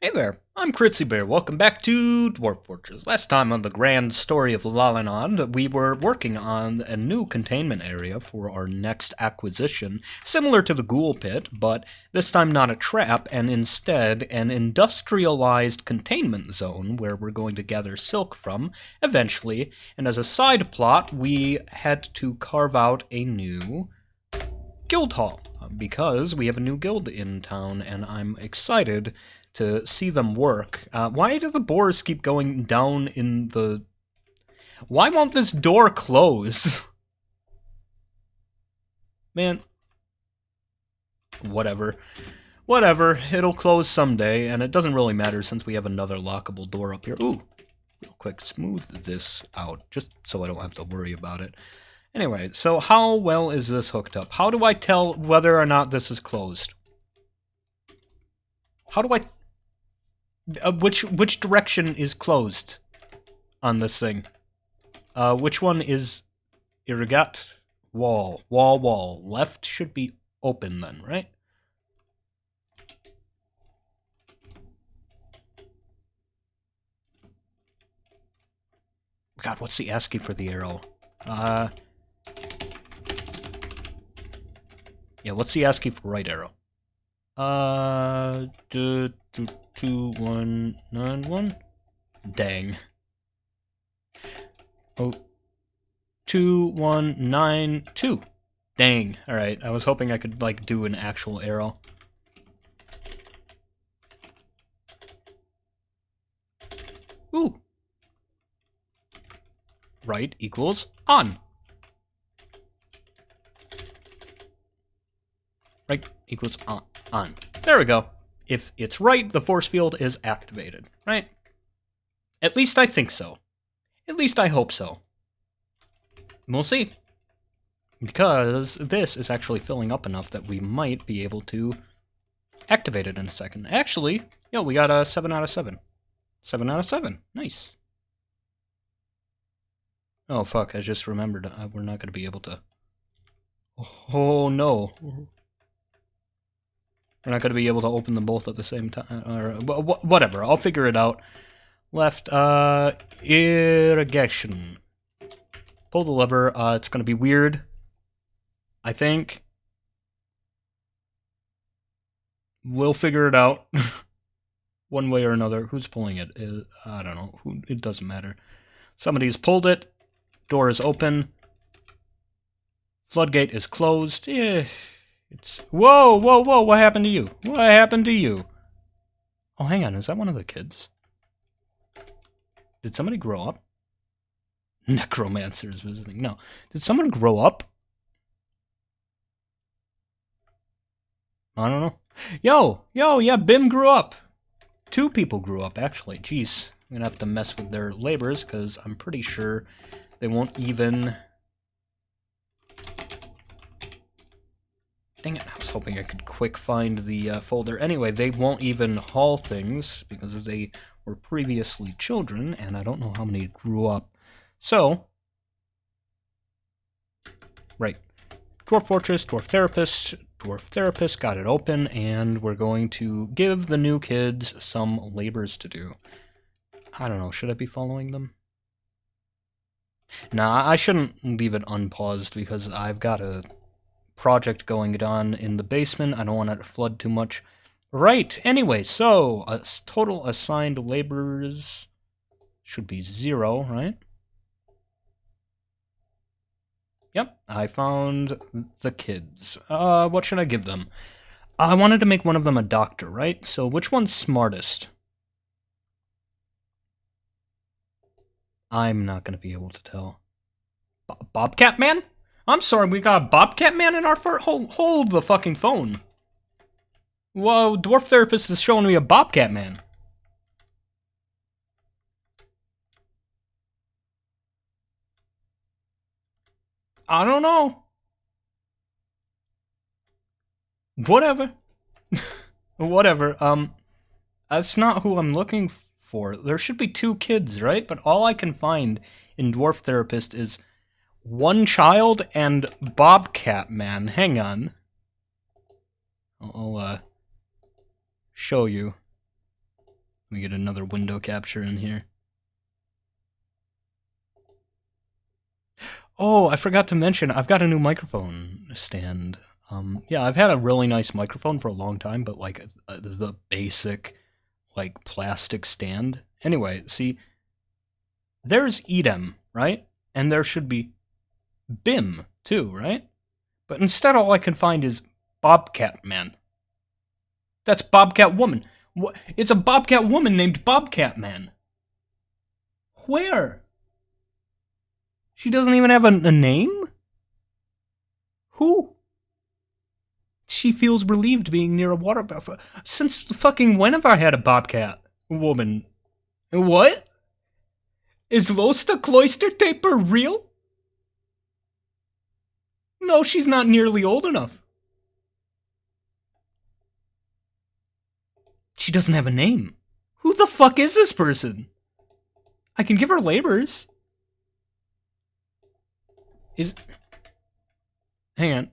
Hey there, I'm Critsy Bear. Welcome back to Dwarf Fortress. Last time on the grand story of Lalanond, we were working on a new containment area for our next acquisition, similar to the Ghoul Pit, but this time not a trap, and instead an industrialized containment zone where we're going to gather silk from, eventually, and as a side plot, we had to carve out a new guild hall, because we have a new guild in town, and I'm excited to see them work. Why do the boars keep going down in the... Why won't this door close? Man. Whatever. Whatever. It'll close someday, and it doesn't really matter since we have another lockable door up here. Ooh. Real quick, smooth this out, just so I don't have to worry about it. Anyway, so how well is this hooked up? How do I tell whether or not this is closed? How do I... which direction is closed on this thing? Which one is irrigat? Wall. Wall. Left should be open then, right? God, what's the ASCII for the arrow? Yeah, what's the ASCII for right arrow? 2191. Dang. Oh, 2192. Dang. Alright, I was hoping I could, like, do an actual arrow. Ooh. Right equals on. Right equals on. There we go. If it's right, the force field is activated, right? At least I think so. At least I hope so. We'll see. Because this is actually filling up enough that we might be able to activate it in a second. Actually, yo, we got a 7 out of 7. 7 out of 7. Nice. Oh, fuck, I just remembered we're not going to be able to... Oh, no. We're not going to be able to open them both at the same time. Or whatever, I'll figure it out. Left, irrigation. Pull the lever. It's going to be weird, I think. We'll figure it out. One way or another. Who's pulling it? I don't know. It doesn't matter. Somebody's pulled it. Door is open. Floodgate is closed. It's... Whoa! What happened to you? What happened to you? Oh, hang on. Is that one of the kids? Did somebody grow up? Necromancers visiting. No. Did someone grow up? I don't know. Yo, yeah, Bim grew up. 2 people grew up, actually. Jeez. I'm gonna have to mess with their labors, because I'm pretty sure they won't even... Dang it, I was hoping I could quick find the folder. Anyway, they won't even haul things, because they were previously children, and I don't know how many grew up. So... Right. Dwarf Fortress, Dwarf Therapist, got it open, and we're going to give the new kids some labors to do. I don't know, should I be following them? Nah, I shouldn't leave it unpaused, because I've got a project going on in the basement. I don't want it to flood too much. Right, anyway, so, total assigned laborers should be 0, right? Yep, I found the kids. What should I give them? I wanted to make one of them a doctor, right? So which one's smartest? I'm not going to be able to tell. Bobcat Man? I'm sorry, we got a Bobcat Man in our first... Hold the fucking phone. Whoa, Dwarf Therapist is showing me a Bobcat Man. I don't know. Whatever. Whatever. That's not who I'm looking for. There should be 2 kids, right? But all I can find in Dwarf Therapist is 1 child and Bobcat Man. Hang on. I'll show you. Let me get another window capture in here. Oh, I forgot to mention, I've got a new microphone stand. Yeah, I've had a really nice microphone for a long time, but like the basic, like plastic stand. Anyway, see, there's Edem, right? And there should be Bim too, right? But instead, all I can find is Bobcat Man. That's Bobcat Woman. What? It's a Bobcat Woman named Bobcat Man. Where? She doesn't even have a name? Who? She feels relieved being near a water buffalo. Since fucking when have I had a Bobcat Woman? What? Is Losta Cloister Taper real? No, she's not nearly old enough. She doesn't have a name. Who the fuck is this person? I can give her labors. Hang on.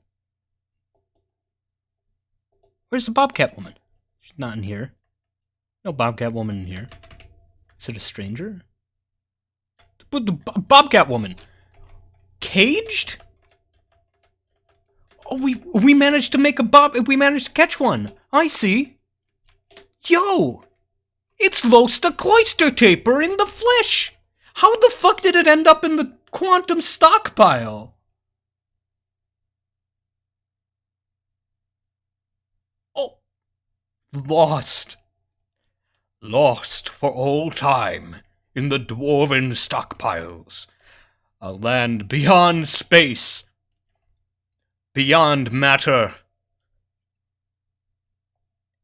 Where's the Bobcat Woman? She's not in here. No Bobcat Woman in here. Is it a stranger? The Bobcat Woman. Caged? Oh, we managed to make a we managed to catch one. I see. Yo! It's Losta Cloister Taper in the flesh! How the fuck did it end up in the quantum stockpile? Oh. Lost. Lost for all time in the dwarven stockpiles. A land beyond space. Beyond matter.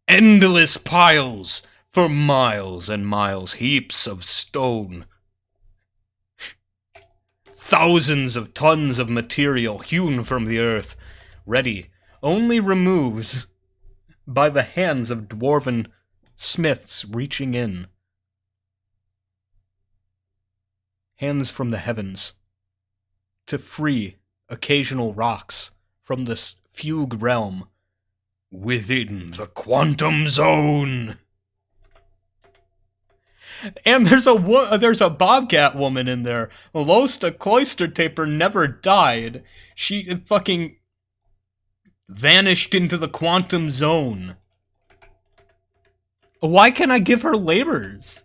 Endless piles for miles and miles, heaps of stone. Thousands of tons of material hewn from the earth, ready, only removed by the hands of dwarven smiths reaching in. Hands from the heavens to free occasional rocks from this fugue realm within the quantum zone. And there's a Bobcat Woman in there. Losta Cloister Taper never died. She fucking vanished into the quantum zone. Why can't I give her labors?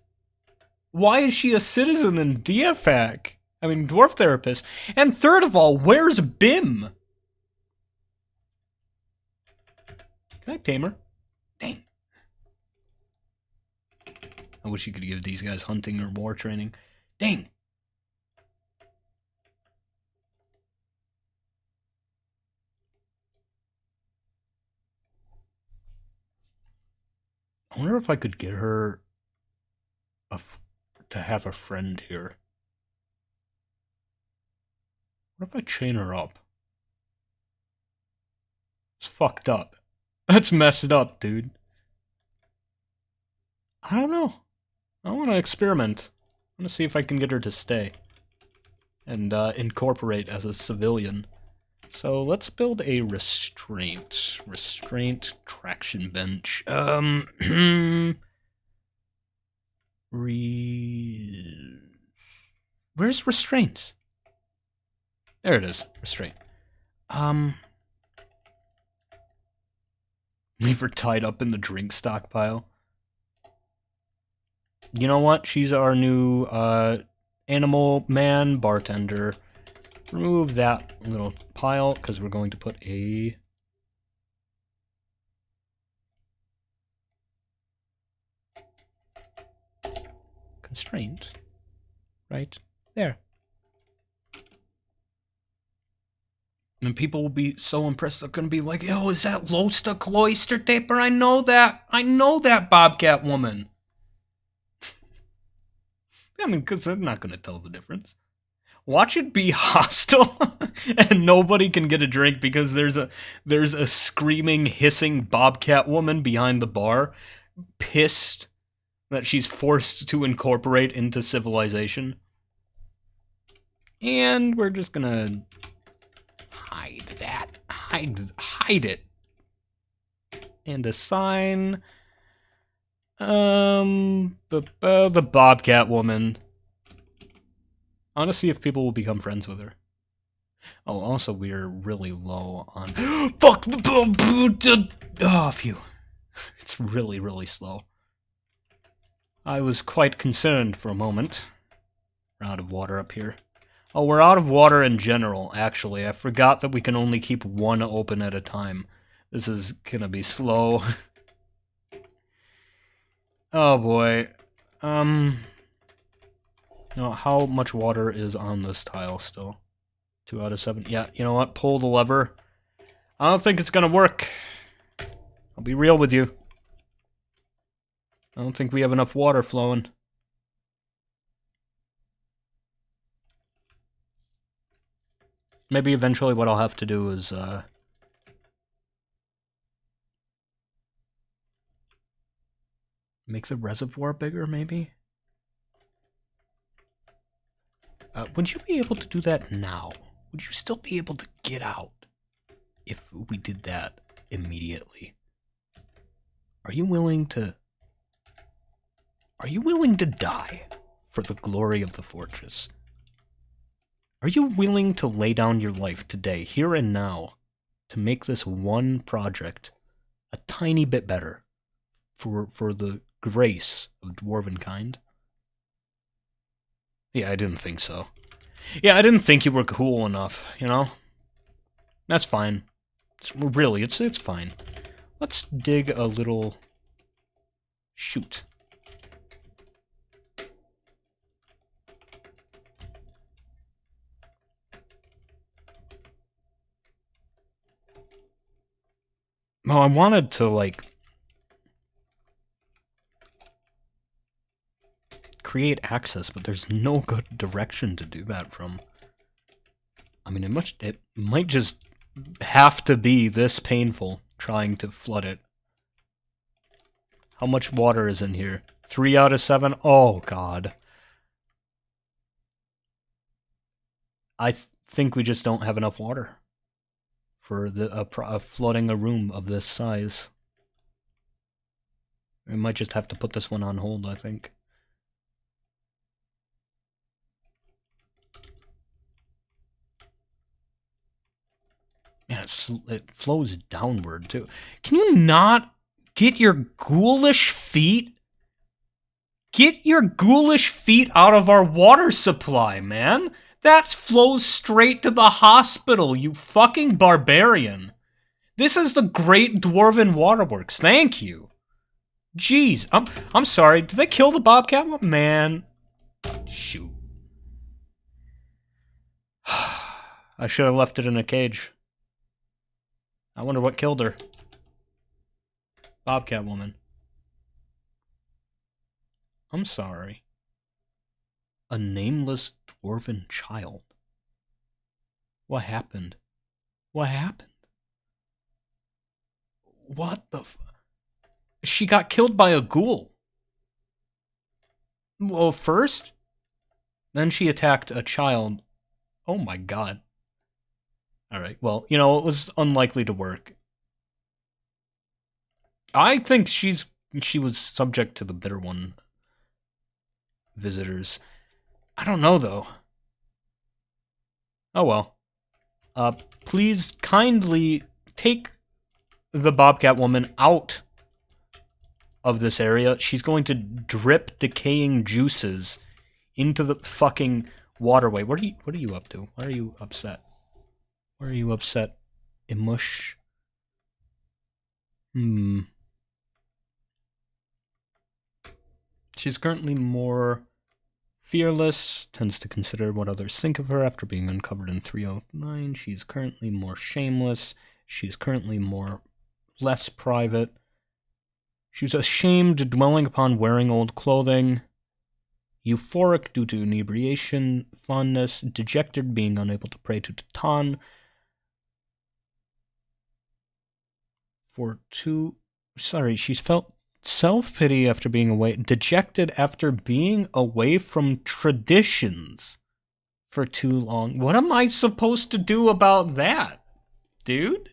Why is she a citizen in DFAC? I mean, dwarf therapist. And third of all, where's Bim? Can I tame her? Dang. I wish you could give these guys hunting or war training. Dang. I wonder if I could get her to have a friend here. What if I chain her up? It's fucked up. That's messed up, dude. I don't know. I want to experiment. I want to see if I can get her to stay. And incorporate as a civilian. So let's build a restraint. Restraint traction bench. Where's restraint? There it is. Restraint. Leave her tied up in the drink stockpile. You know what? She's our new animal man bartender. Remove that little pile because we're going to put a constraint right there. And people will be so impressed. They're going to be like, yo, is that Losta Cloister Taper? I know that Bobcat Woman. I mean, because they're not going to tell the difference. Watch it be hostile, and nobody can get a drink because there's a screaming, hissing Bobcat Woman behind the bar, pissed that she's forced to incorporate into civilization. And we're just gonna hide that, hide it, and assign The Bobcat woman. I want to see if people will become friends with her. Oh, also, we're really low on... Fuck! Oh, phew. It's really, really slow. I was quite concerned for a moment. We're out of water up here. Oh, we're out of water in general, actually. I forgot that we can only keep one open at a time. This is gonna be slow. Oh, boy. How much water is on this tile still? 2 out of 7. Yeah, you know what? Pull the lever. I don't think it's gonna work. I'll be real with you. I don't think we have enough water flowing. Maybe eventually what I'll have to do is, make the reservoir bigger, maybe? Would you be able to do that now? Would you still be able to get out if we did that immediately? Are you willing to die for the glory of the fortress? Are you willing to lay down your life today, here and now, to make this one project a tiny bit better for the grace of dwarven kind? Yeah, I didn't think so. Yeah, I didn't think you were cool enough, you know? That's fine. It's fine. Let's dig a little chute. Well, I wanted to, like, create access, but there's no good direction to do that from. I mean, it might just have to be this painful trying to flood it. How much water is in here? 3 out of 7? Oh, God. I think we just don't have enough water for flooding a room of this size. We might just have to put this one on hold, I think. Yeah, it flows downward, too. Can you not get your ghoulish feet? Get your ghoulish feet out of our water supply, man! That flows straight to the hospital, you fucking barbarian. This is the Great Dwarven Waterworks. Thank you. Jeez, I'm sorry. Did they kill the Bobcat? Man. Shoot. I should have left it in a cage. I wonder what killed her. Bobcat woman. I'm sorry. A nameless dwarven child. What happened? What happened? What the She got killed by a ghoul. Well, first, then she attacked a child. Oh my god. Alright, well, you know, it was unlikely to work. I think she was subject to the Bitter One visitors. I don't know, though. Oh well. Please kindly take the Bobcat woman out of this area. She's going to drip decaying juices into the fucking waterway. What are you up to? Why are you upset? Why are you upset? Imush. She's currently more fearless, tends to consider what others think of her after being uncovered in 309. She's currently more shameless. She's currently less private. She was ashamed, dwelling upon wearing old clothing. Euphoric due to inebriation, fondness, dejected, being unable to pray to Titan. She's felt self-pity after being away, dejected after being away from traditions for too long. What am I supposed to do about that, dude?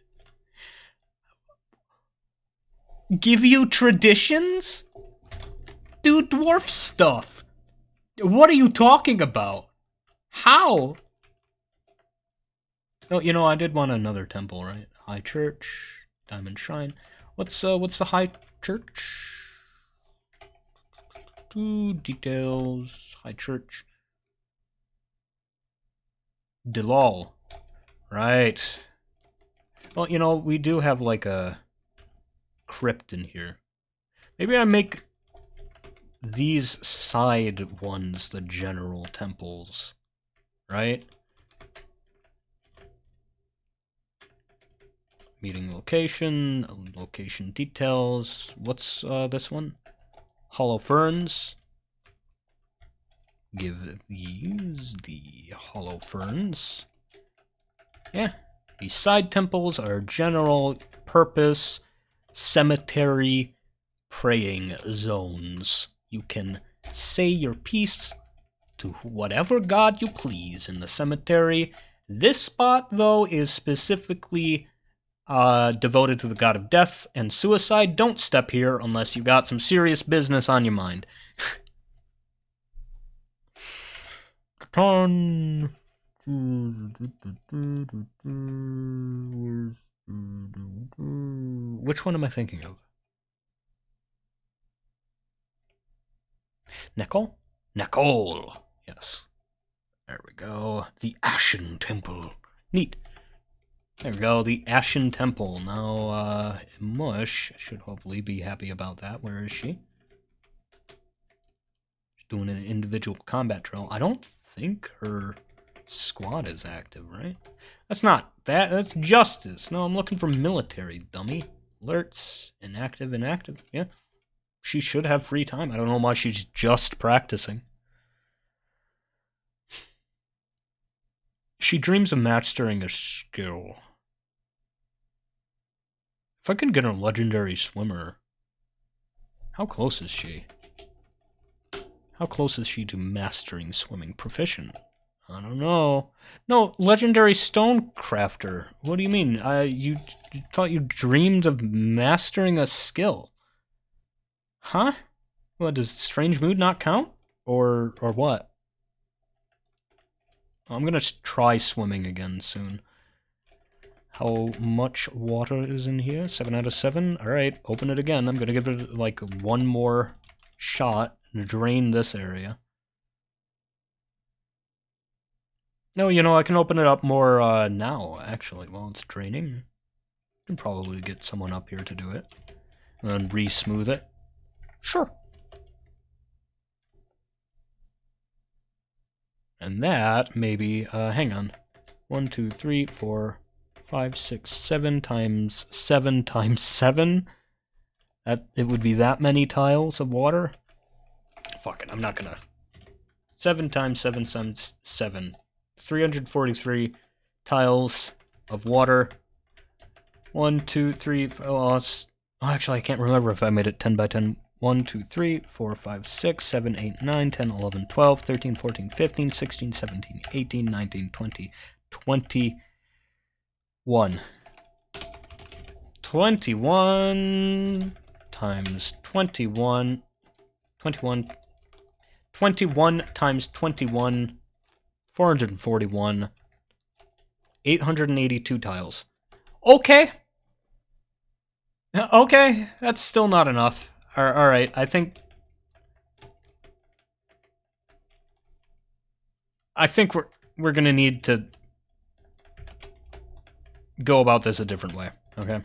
Give you traditions? do dwarf stuff. What are you talking about? How? Oh, you know, I did want another temple, right? High church, diamond shrine. What's the high church? Details, high church. Delal. Right. Well, you know, we do have like a crypt in here. Maybe I make these side ones the general temples, right? Meeting location, location details. What's this one? Hollow Ferns. Give these the Hollow Ferns. Yeah. These side temples are general purpose cemetery praying zones. You can say your piece to whatever god you please in the cemetery. This spot, though, is specifically devoted to the god of death and suicide. Don't step here unless you got some serious business on your mind. Ton. Which one am I thinking of? Nicole? Nicole! Yes. There we go. The Ashen Temple. Neat. There we go, the Ashen Temple. Now, Mush should hopefully be happy about that. Where is she? She's doing an individual combat drill. I don't think her squad is active, right? That's not that. That's justice. No, I'm looking for military, dummy. Alerts. Inactive, inactive. Yeah. She should have free time. I don't know why she's just practicing. She dreams of mastering a skill. If I can get a legendary swimmer, how close is she? How close is she to mastering swimming? Proficient? I don't know. No, legendary stone crafter. What do you mean? You thought you dreamed of mastering a skill? Huh? What, does strange mood not count? Or what? I'm gonna try swimming again soon. How much water is in here? 7 out of 7? Alright, open it again. I'm gonna give it like one more shot and drain this area. No, you know, I can open it up more now, actually, while it's draining. I can probably get someone up here to do it. And then re-smooth it. Sure. And that, maybe, hang on. 1, 2, 3, 4, 5, 6, 7 times 7 times 7? It would be that many tiles of water? Fuck it, I'm not gonna... 7 times 7 times 7. 343 tiles of water. 1, 2, 3... Oh, actually, I can't remember if I made it 10 by 10. 1, 2, 3, 4, 5, 6, 7, 8, 9, 10, 11, 12, 13, 14, 15, 16, 17, 18, 19, 20, 21. 21 times 21. 21. 21 times 21. 441. 882 tiles. Okay. Okay, that's still not enough. Alright, I think we're gonna need to go about this a different way, okay?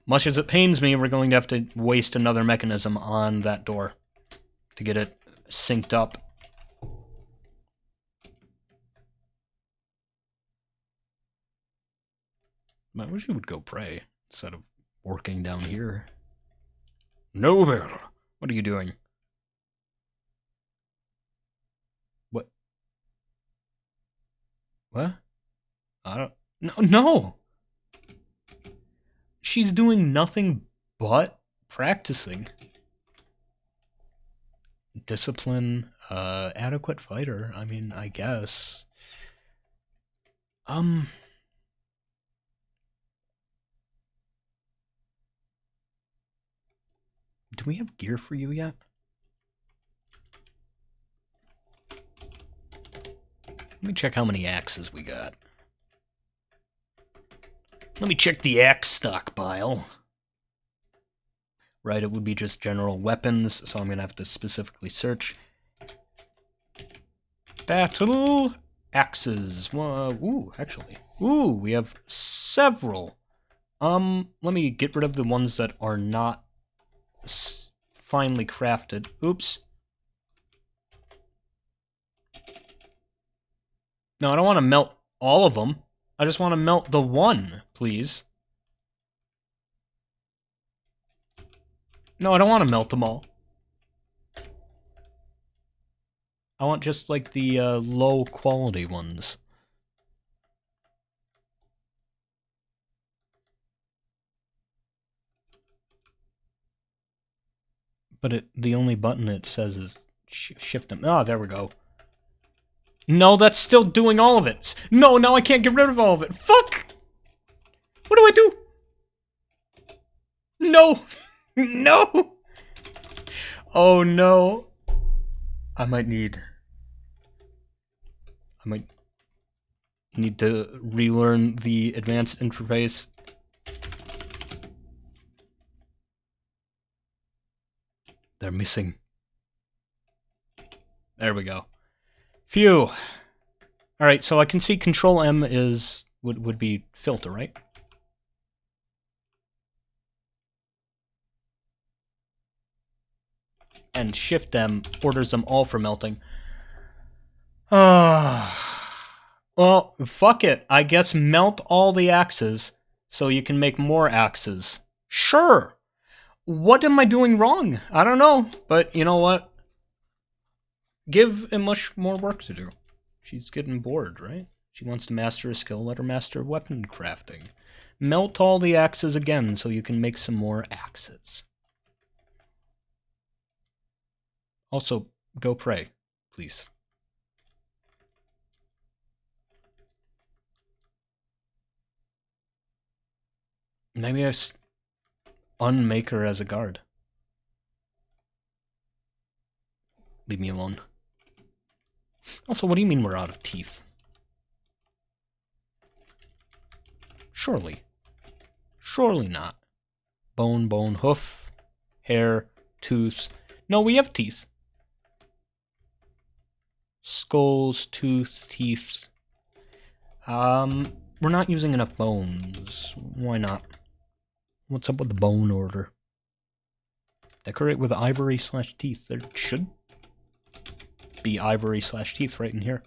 Much as it pains me, we're going to have to waste another mechanism on that door to get it synced up. I wish you would go pray instead of working down here. Noble, what are you doing? What? What? I don't... No! She's doing nothing but practicing. Discipline, adequate fighter. I mean, I guess. do we have gear for you yet? Let me check how many axes we got. Let me check the axe stockpile. Right, it would be just general weapons, so I'm gonna have to specifically search. Battle axes. Ooh, actually. Ooh, we have several. Let me get rid of the ones that are not finely crafted. Oops. No, I don't want to melt all of them. I just want to melt the one, please. No, I don't want to melt them all. I want just, like, the low-quality ones. But the only button it says is shift them. Ah, there we go. No, that's still doing all of it. No, now I can't get rid of all of it. Fuck! What do I do? No! No! Oh no. I might need to relearn the advanced interface. They're missing. There we go. Phew. Alright, so I can see Control M would be filter, right? And Shift M orders them all for melting. Well, fuck it. I guess melt all the axes so you can make more axes. Sure! What am I doing wrong? I don't know, but you know what? Give him much more work to do. She's getting bored, right? She wants to master a skill, let her master weapon crafting. Melt all the axes again so you can make some more axes. Also, go pray, please. Maybe I unmake her as a guard. Leave me alone. Also, what do you mean we're out of teeth? Surely. Surely not. Bone, bone, hoof, hair, tooth. No, we have teeth. Skulls, tooth, teeth. We're not using enough bones. Why not? What's up with the bone order? Decorate with ivory/teeth. There should be ivory/teeth right in here.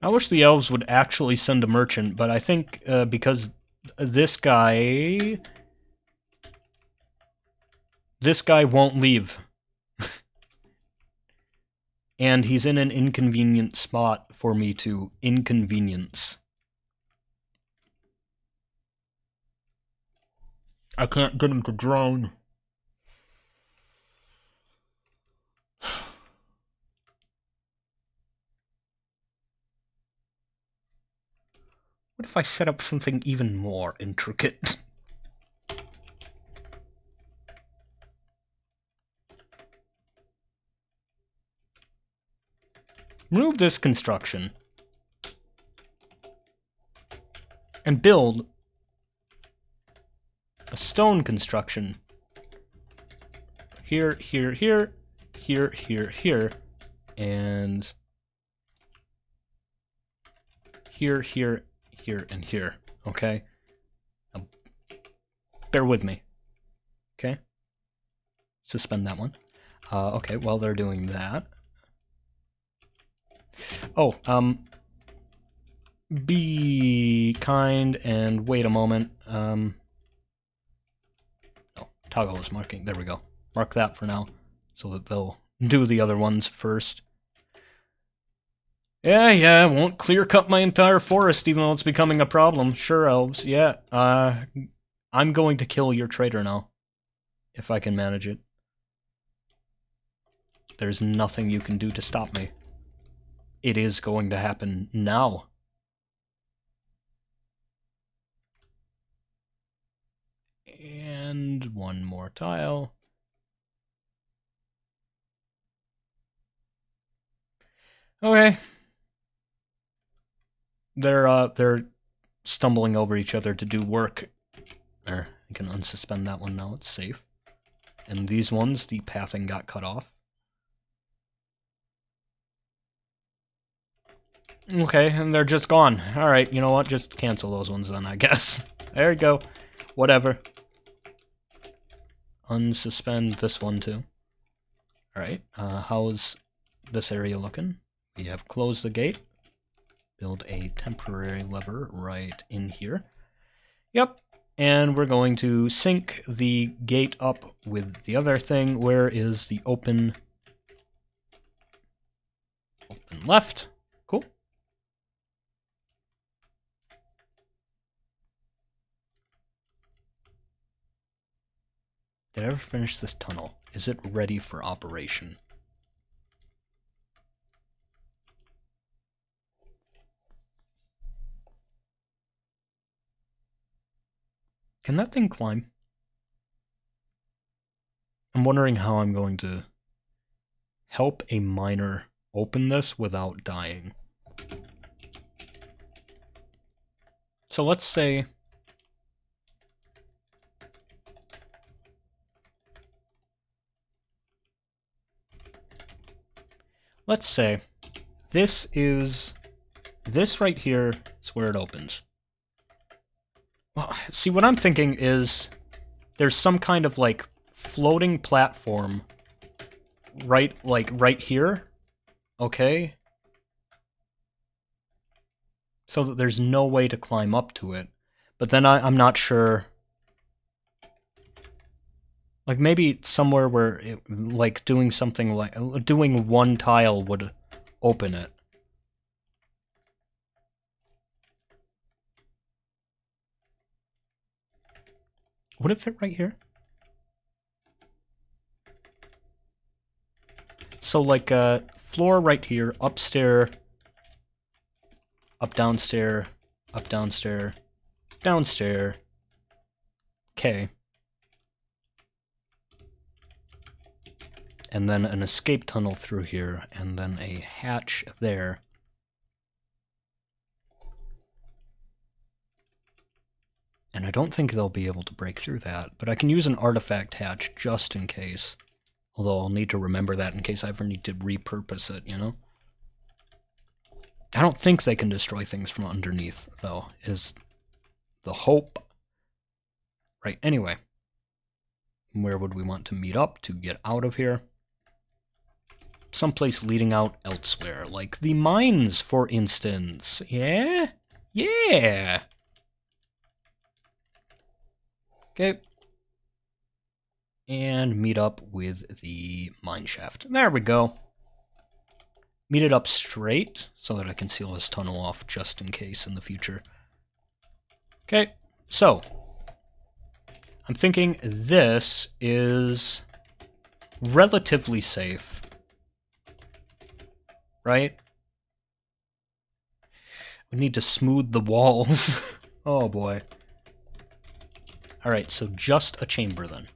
I wish the elves would actually send a merchant, but I think because this guy won't leave. And he's in an inconvenient spot for me to inconvenience. I can't get him to drone. What if I set up something even more intricate? Remove this construction. And build a stone construction. Here, here, here, here, here, here, and here, here, here, and here. Okay? Now, bear with me. Okay? Suspend that one. Okay, while they're doing that. Oh, be kind and wait a moment. Oh, toggle is marking. There we go. Mark that for now, so that they'll do the other ones first. Yeah, won't clear cut my entire forest, even though it's becoming a problem. Sure, elves. Yeah, I'm going to kill your trader now, if I can manage it. There's nothing you can do to stop me. it is going to happen now. And one more tile. Okay. They're stumbling over each other to do work. There, you can unsuspend that one now, it's safe. And these ones, the pathing got cut off. Okay, and they're just gone. Alright, you know what? Just cancel those ones then, I guess. There you go. Whatever. Unsuspend this one too. Alright, how's this area looking? We have closed the gate. Build a temporary lever right in here. Yep, and we're going to sync the gate up with the other thing. Where is the open left? Cool. Did I ever finish this tunnel? Is it ready for operation? Can that thing climb? I'm wondering how I'm going to help a miner open this without dying. So let's say this right here is where it opens. Well, see, what I'm thinking is there's some kind of, like, floating platform right here, okay? So that there's no way to climb up to it. But then I'm not sure. Like, maybe somewhere where, it, like, doing something like... doing one tile would open it. Would it fit right here? So, like, floor right here, upstairs, up downstairs, up downstairs, downstairs. Okay. And then an escape tunnel through here, and then a hatch there. And I don't think they'll be able to break through that, but I can use an artifact hatch just in case. Although I'll need to remember that in case I ever need to repurpose it, you know? I don't think they can destroy things from underneath, though, is the hope. Right, anyway. Where would we want to meet up to get out of here? Someplace leading out elsewhere, like the mines, for instance. Yeah? Yeah! Okay. And meet up with the mine shaft. There we go. Meet it up straight, so that I can seal this tunnel off just in case in the future. Okay, so I'm thinking this is relatively safe, right? We need to smooth the walls. Oh boy. Alright, so just a chamber then.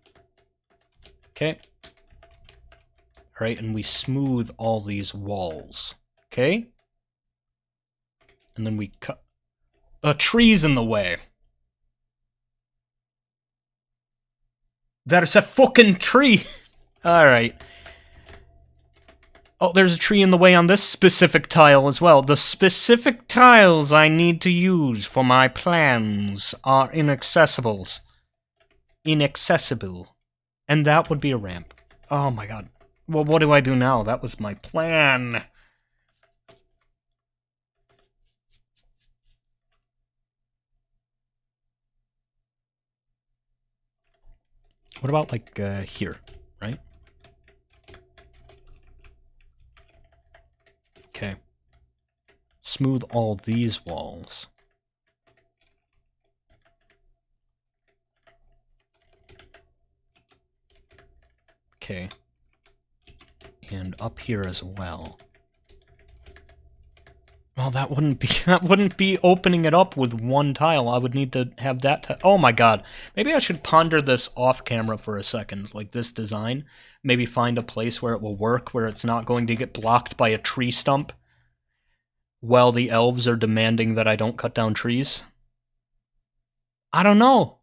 Okay. Alright, and we smooth all these walls. Okay? And then we cut... A tree's in the way. That is a fucking tree! Alright. Oh, there's a tree in the way on this specific tile as well. The specific tiles I need to use for my plans are inaccessible. Inaccessible. And that would be a ramp. Oh my god. Well, what do I do now? That was my plan. What about, like, here, right? Okay. Smooth all these walls. Okay. And up here as well. Well, that wouldn't be opening it up with one tile. I would need to have that oh my god. Maybe I should ponder this off camera for a second, like this design. Maybe find a place where it will work, where it's not going to get blocked by a tree stump while the elves are demanding that I don't cut down trees. I don't know.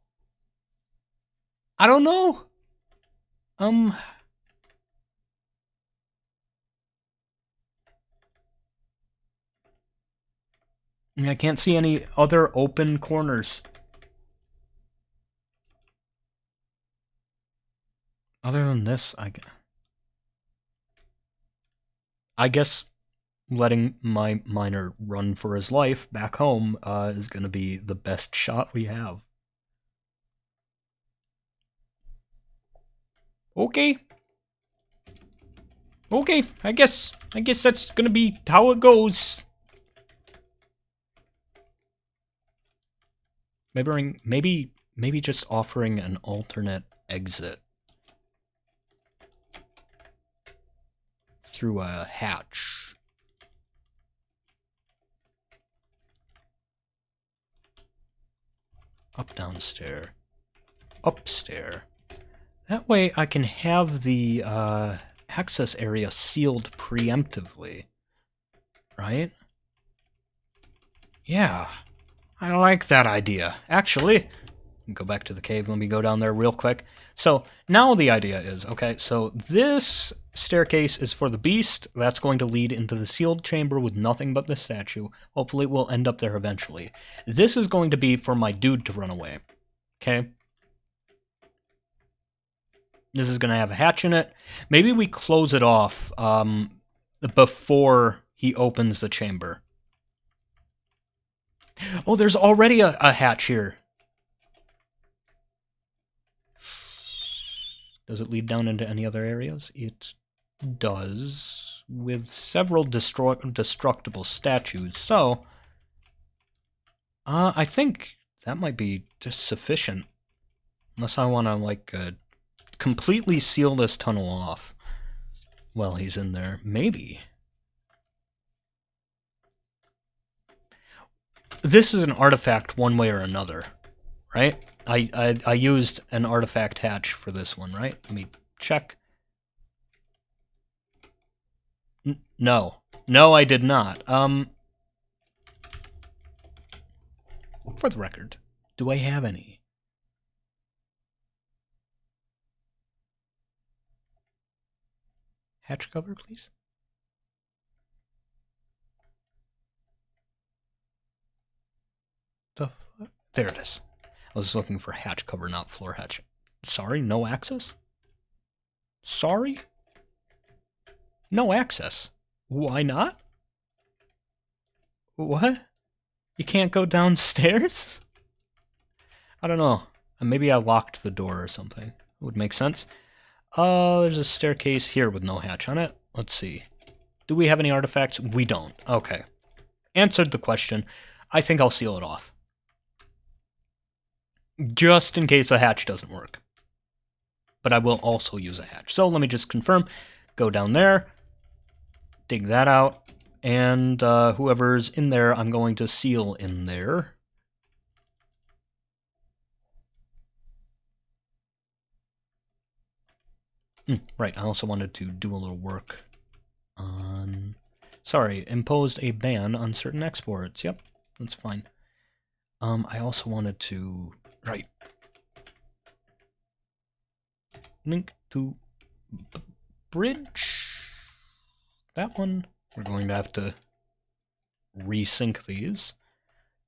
I don't know. I can't see any other open corners. Other than this, I guess letting my miner run for his life back home is going to be the best shot we have. Okay. Okay, I guess that's going to be how it goes. Maybe just offering an alternate exit through a hatch. Up, downstairs. Upstairs. That way I can have the access area sealed preemptively. Right? Yeah. I like that idea. Actually, go back to the cave. Let me go down there real quick. So now the idea is, okay, so this staircase is for the beast. That's going to lead into the sealed chamber with nothing but the statue. Hopefully we'll end up there eventually. This is going to be for my dude to run away. Okay? This is going to have a hatch in it. Maybe we close it off before he opens the chamber. Oh, there's already a hatch here. Does it lead down into any other areas? It does, with several destructible statues. So, I think that might be just sufficient. Unless I want to, like, completely seal this tunnel off while he's in there. Maybe. This is an artifact one way or another, right? I used an artifact hatch for this one, right? Let me check. No. No, I did not. For the record, do I have any? Hatch cover, please? The fuck? There it is. I was looking for hatch cover, not floor hatch. Sorry, no access? Sorry? No access. Why not? What? You can't go downstairs? I don't know. Maybe I locked the door or something. Would make sense. There's a staircase here with no hatch on it. Let's see. Do we have any artifacts? We don't. Okay. Answered the question. I think I'll seal it off. Just in case a hatch doesn't work. But I will also use a hatch. So let me just confirm. Go down there. Dig that out. And whoever's in there, I'm going to seal in there. Right, I also wanted to do a little work on... Sorry, imposed a ban on certain exports. Yep, that's fine. I also wanted to... Right. Link to bridge. That one. We're going to have to resync these.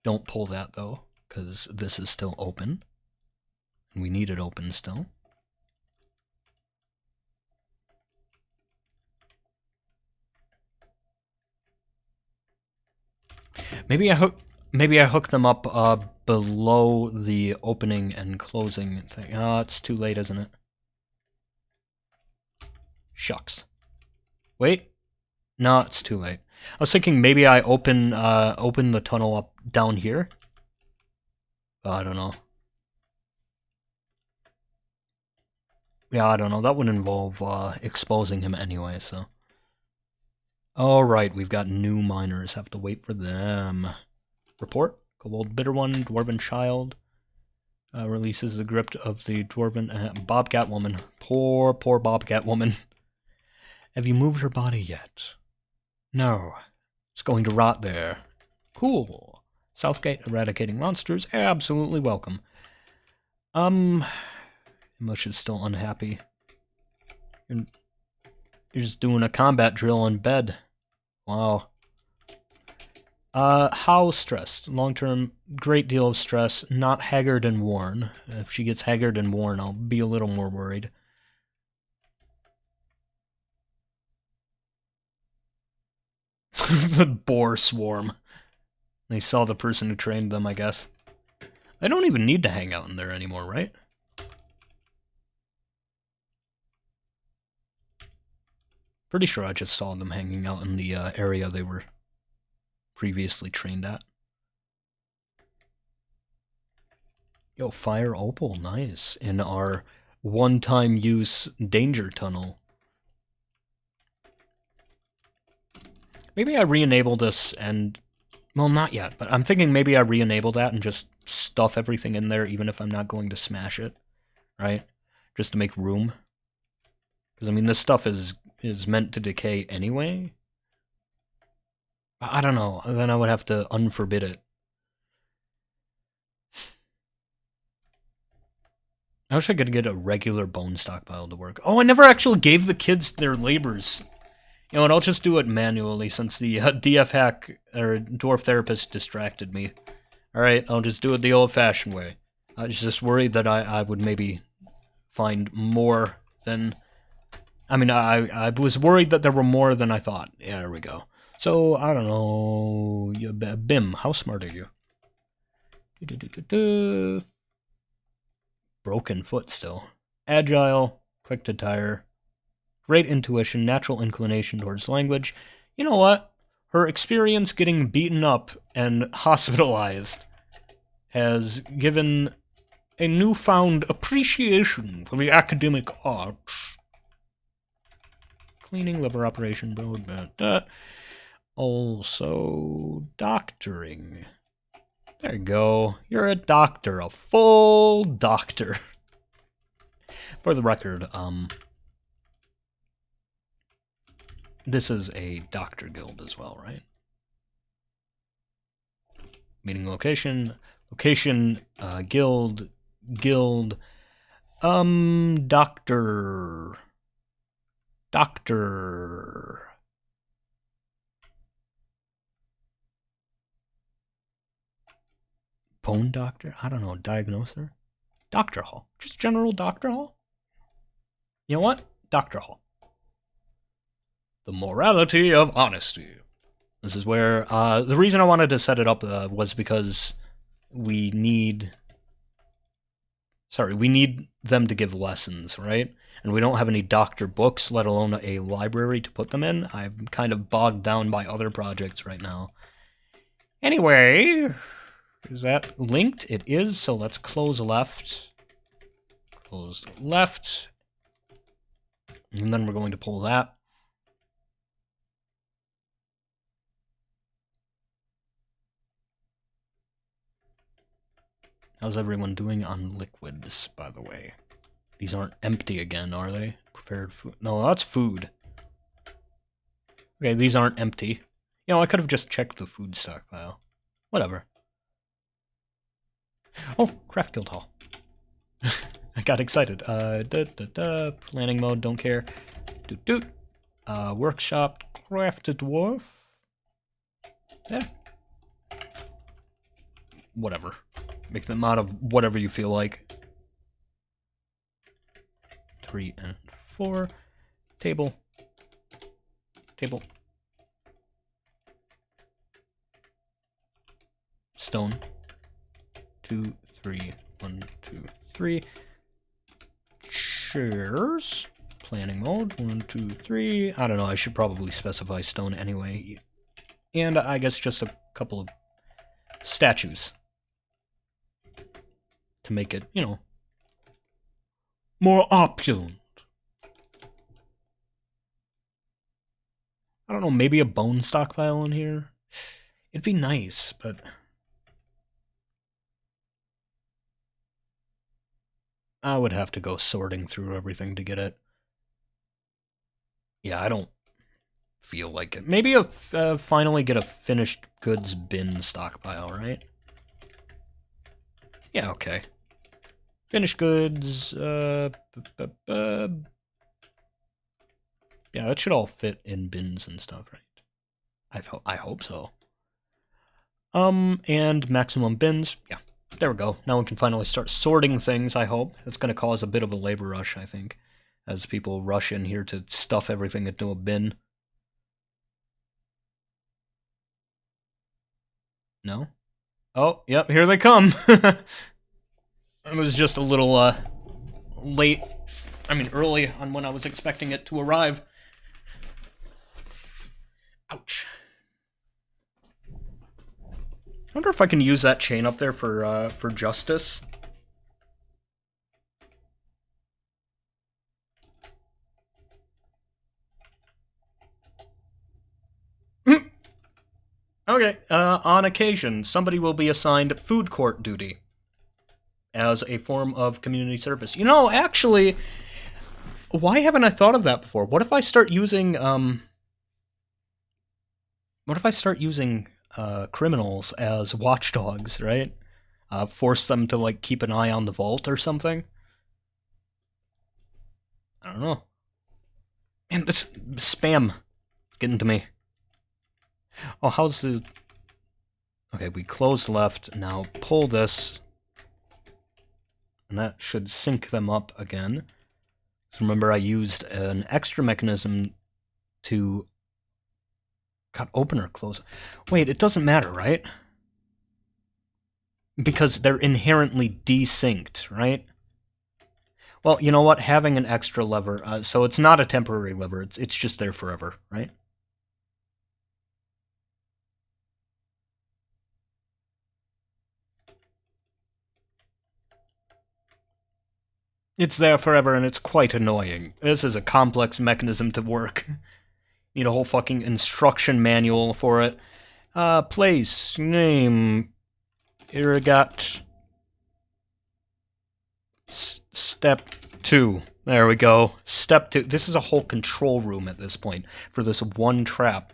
Don't pull that, though, because this is still open. And we need it open still. Maybe I hook them up below the opening and closing thing. Oh, it's too late, isn't it? Shucks. Wait. No, it's too late. I was thinking maybe I open the tunnel up down here. I don't know. Yeah, I don't know. That would involve exposing him anyway, so. Alright, we've got new miners. Have to wait for them. Report. Kobold Bitter One, Dwarven Child. Releases the grip of the Dwarven... Bobcat Woman. Poor Bobcat Woman. Have you moved her body yet? No. It's going to rot there. Cool. Southgate eradicating monsters. Absolutely welcome. Mush is still unhappy. You're just doing a combat drill in bed. Wow. How stressed? Long-term, great deal of stress. Not haggard and worn. If she gets haggard and worn, I'll be a little more worried. The boar swarm. They saw the person who trained them, I guess. I don't even need to hang out in there anymore, right? Pretty sure I just saw them hanging out in the area they were previously trained at. Yo, fire opal, nice. In our one-time use danger tunnel. Maybe I re-enable this and... Well, not yet, but I'm thinking maybe I re-enable that and just stuff everything in there even if I'm not going to smash it. Right? Just to make room. Because, I mean, this stuff is meant to decay anyway. I don't know. Then I would have to unforbid it. I wish I could get a regular bone stockpile to work. Oh, I never actually gave the kids their labors. You know what, I'll just do it manually since the DF hack, or Dwarf Therapist, distracted me. Alright, I'll just do it the old-fashioned way. I was just worried that I would maybe find more than... I mean, I was worried that there were more than I thought. Yeah, there we go. So, I don't know... Bim, how smart are you? Broken foot still. Agile, quick to tire, great intuition, natural inclination towards language. You know what? Her experience getting beaten up and hospitalized has given a newfound appreciation for the academic arts. Cleaning, liver operation, blah. Also, doctoring. There you go. You're a doctor, a full doctor. For the record, this is a doctor guild as well, right? Meeting location, guild, doctor. Bone doctor? I don't know, diagnoser? Doctor hall. Just general doctor hall? You know what? Doctor hall. The morality of honesty. This is where, the reason I wanted to set it up was because we need them to give lessons, right? And we don't have any doctor books, let alone a library to put them in. I'm kind of bogged down by other projects right now. Anyway, is that linked? It is, so let's close left. Close left. And then we're going to pull that. How's everyone doing on liquids, by the way? These aren't empty again, are they? Prepared food. No, that's food. Okay, these aren't empty. You know, I could have just checked the food stockpile. Whatever. Oh, Craft Guild Hall. I got excited. Planning mode, don't care. Workshop, Crafted Dwarf. Yeah. Whatever. Make them out of whatever you feel like. 3 and 4. Table. Stone. 2, 3. 1, 2, 3. Chairs. Planning mode. 1, 2, 3. I don't know, I should probably specify stone anyway. And I guess just a couple of statues. To make it, you know, more opulent. I don't know, maybe a bone stockpile in here? It'd be nice, but... I would have to go sorting through everything to get it. Yeah, I don't feel like it. Maybe finally get a finished goods bin stockpile, right? Yeah, okay. Finished goods, yeah, that should all fit in bins and stuff, right? I hope so. And maximum bins, yeah. There we go. Now we can finally start sorting things, I hope. It's going to cause a bit of a labor rush, I think, as people rush in here to stuff everything into a bin. No? Oh, yep, here they come. It was just a little, late. I mean, early on when I was expecting it to arrive. Ouch. I wonder if I can use that chain up there for justice. Okay, on occasion, somebody will be assigned food court duty as a form of community service. You know, actually, why haven't I thought of that before? What if I start using, criminals as watchdogs, right? Force them to, like, keep an eye on the vault or something? I don't know. Man, this spam is getting to me. Oh, how's the... Okay, we closed left. Now pull this. And that should sync them up again. So remember, I used an extra mechanism to... God, open or close. Wait, it doesn't matter, right? Because they're inherently desynced, right? Well, you know what? Having an extra lever, so it's not a temporary lever. It's just there forever, right? It's there forever, and it's quite annoying. This is a complex mechanism to work. Need a whole fucking instruction manual for it. Place, name, irrigat, step 2. There we go. Step 2. This is a whole control room at this point for this one trap.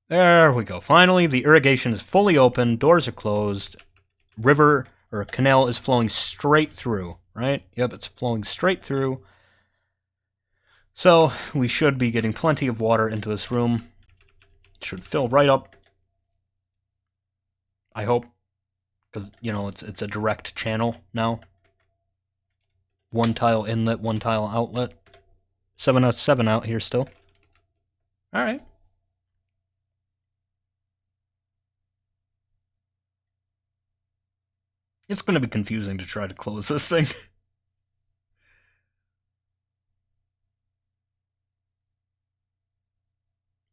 There we go. Finally, the irrigation is fully open. Doors are closed. River or canal is flowing straight through, right? Yep, it's flowing straight through. So we should be getting plenty of water into this room. It should fill right up. I hope. Because, you know, it's a direct channel now. One tile inlet, one tile outlet. 7 out of 7 out here still. Alright. It's going to be confusing to try to close this thing.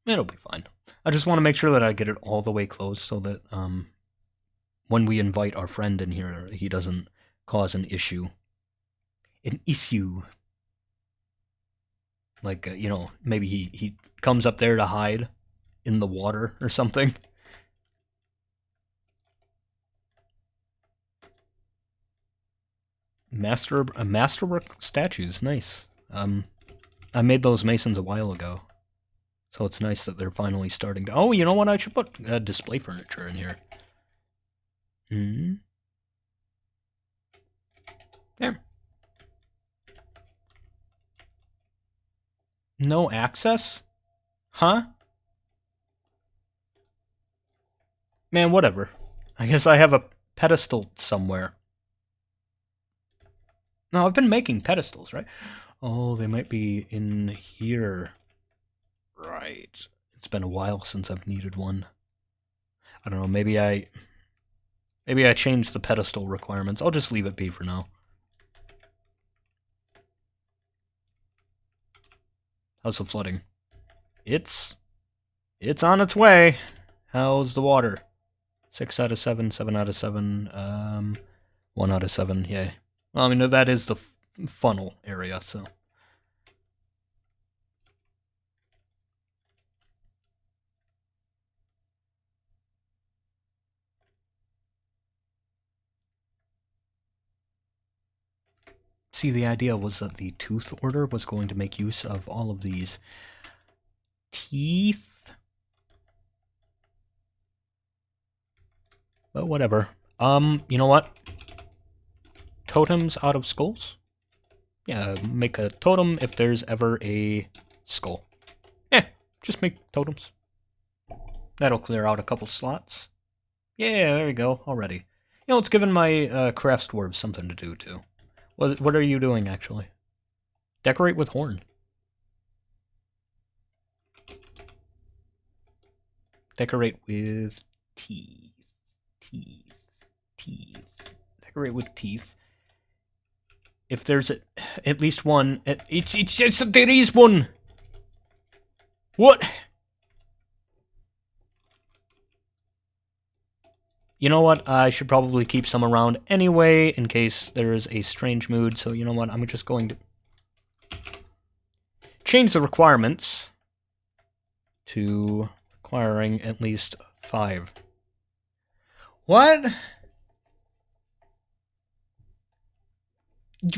It'll be fine. I just want to make sure that I get it all the way closed so that when we invite our friend in here, he doesn't cause an issue. An issue. Like, you know, maybe he comes up there to hide in the water or something. Masterwork statues, nice. I made those masons a while ago. So it's nice that they're finally starting to... Oh, you know what? I should put display furniture in here. There. No access? Huh? Man, whatever. I guess I have a pedestal somewhere. No, I've been making pedestals, right? Oh, they might be in here. Right. It's been a while since I've needed one. I don't know, maybe I changed the pedestal requirements. I'll just leave it be for now. How's the flooding? It's on its way. How's the water? 6 out of 7, 7 out of 7, 1 out of 7, yeah. Well, I mean, that is the funnel area, so. See, the idea was that the tooth order was going to make use of all of these teeth. But whatever. You know what? Totems out of skulls? Yeah, make a totem if there's ever a skull. Yeah, just make totems. That'll clear out a couple slots. Yeah, there you go, already. You know, it's given my crafts dwarves something to do, too. What are you doing, actually? Decorate with horn. Decorate with teeth. Teeth. Decorate with teeth. If there's at least one... It's just... There is one! What? You know what? I should probably keep some around anyway, in case there is a strange mood, so you know what? I'm just going to change the requirements to requiring at least 5. What?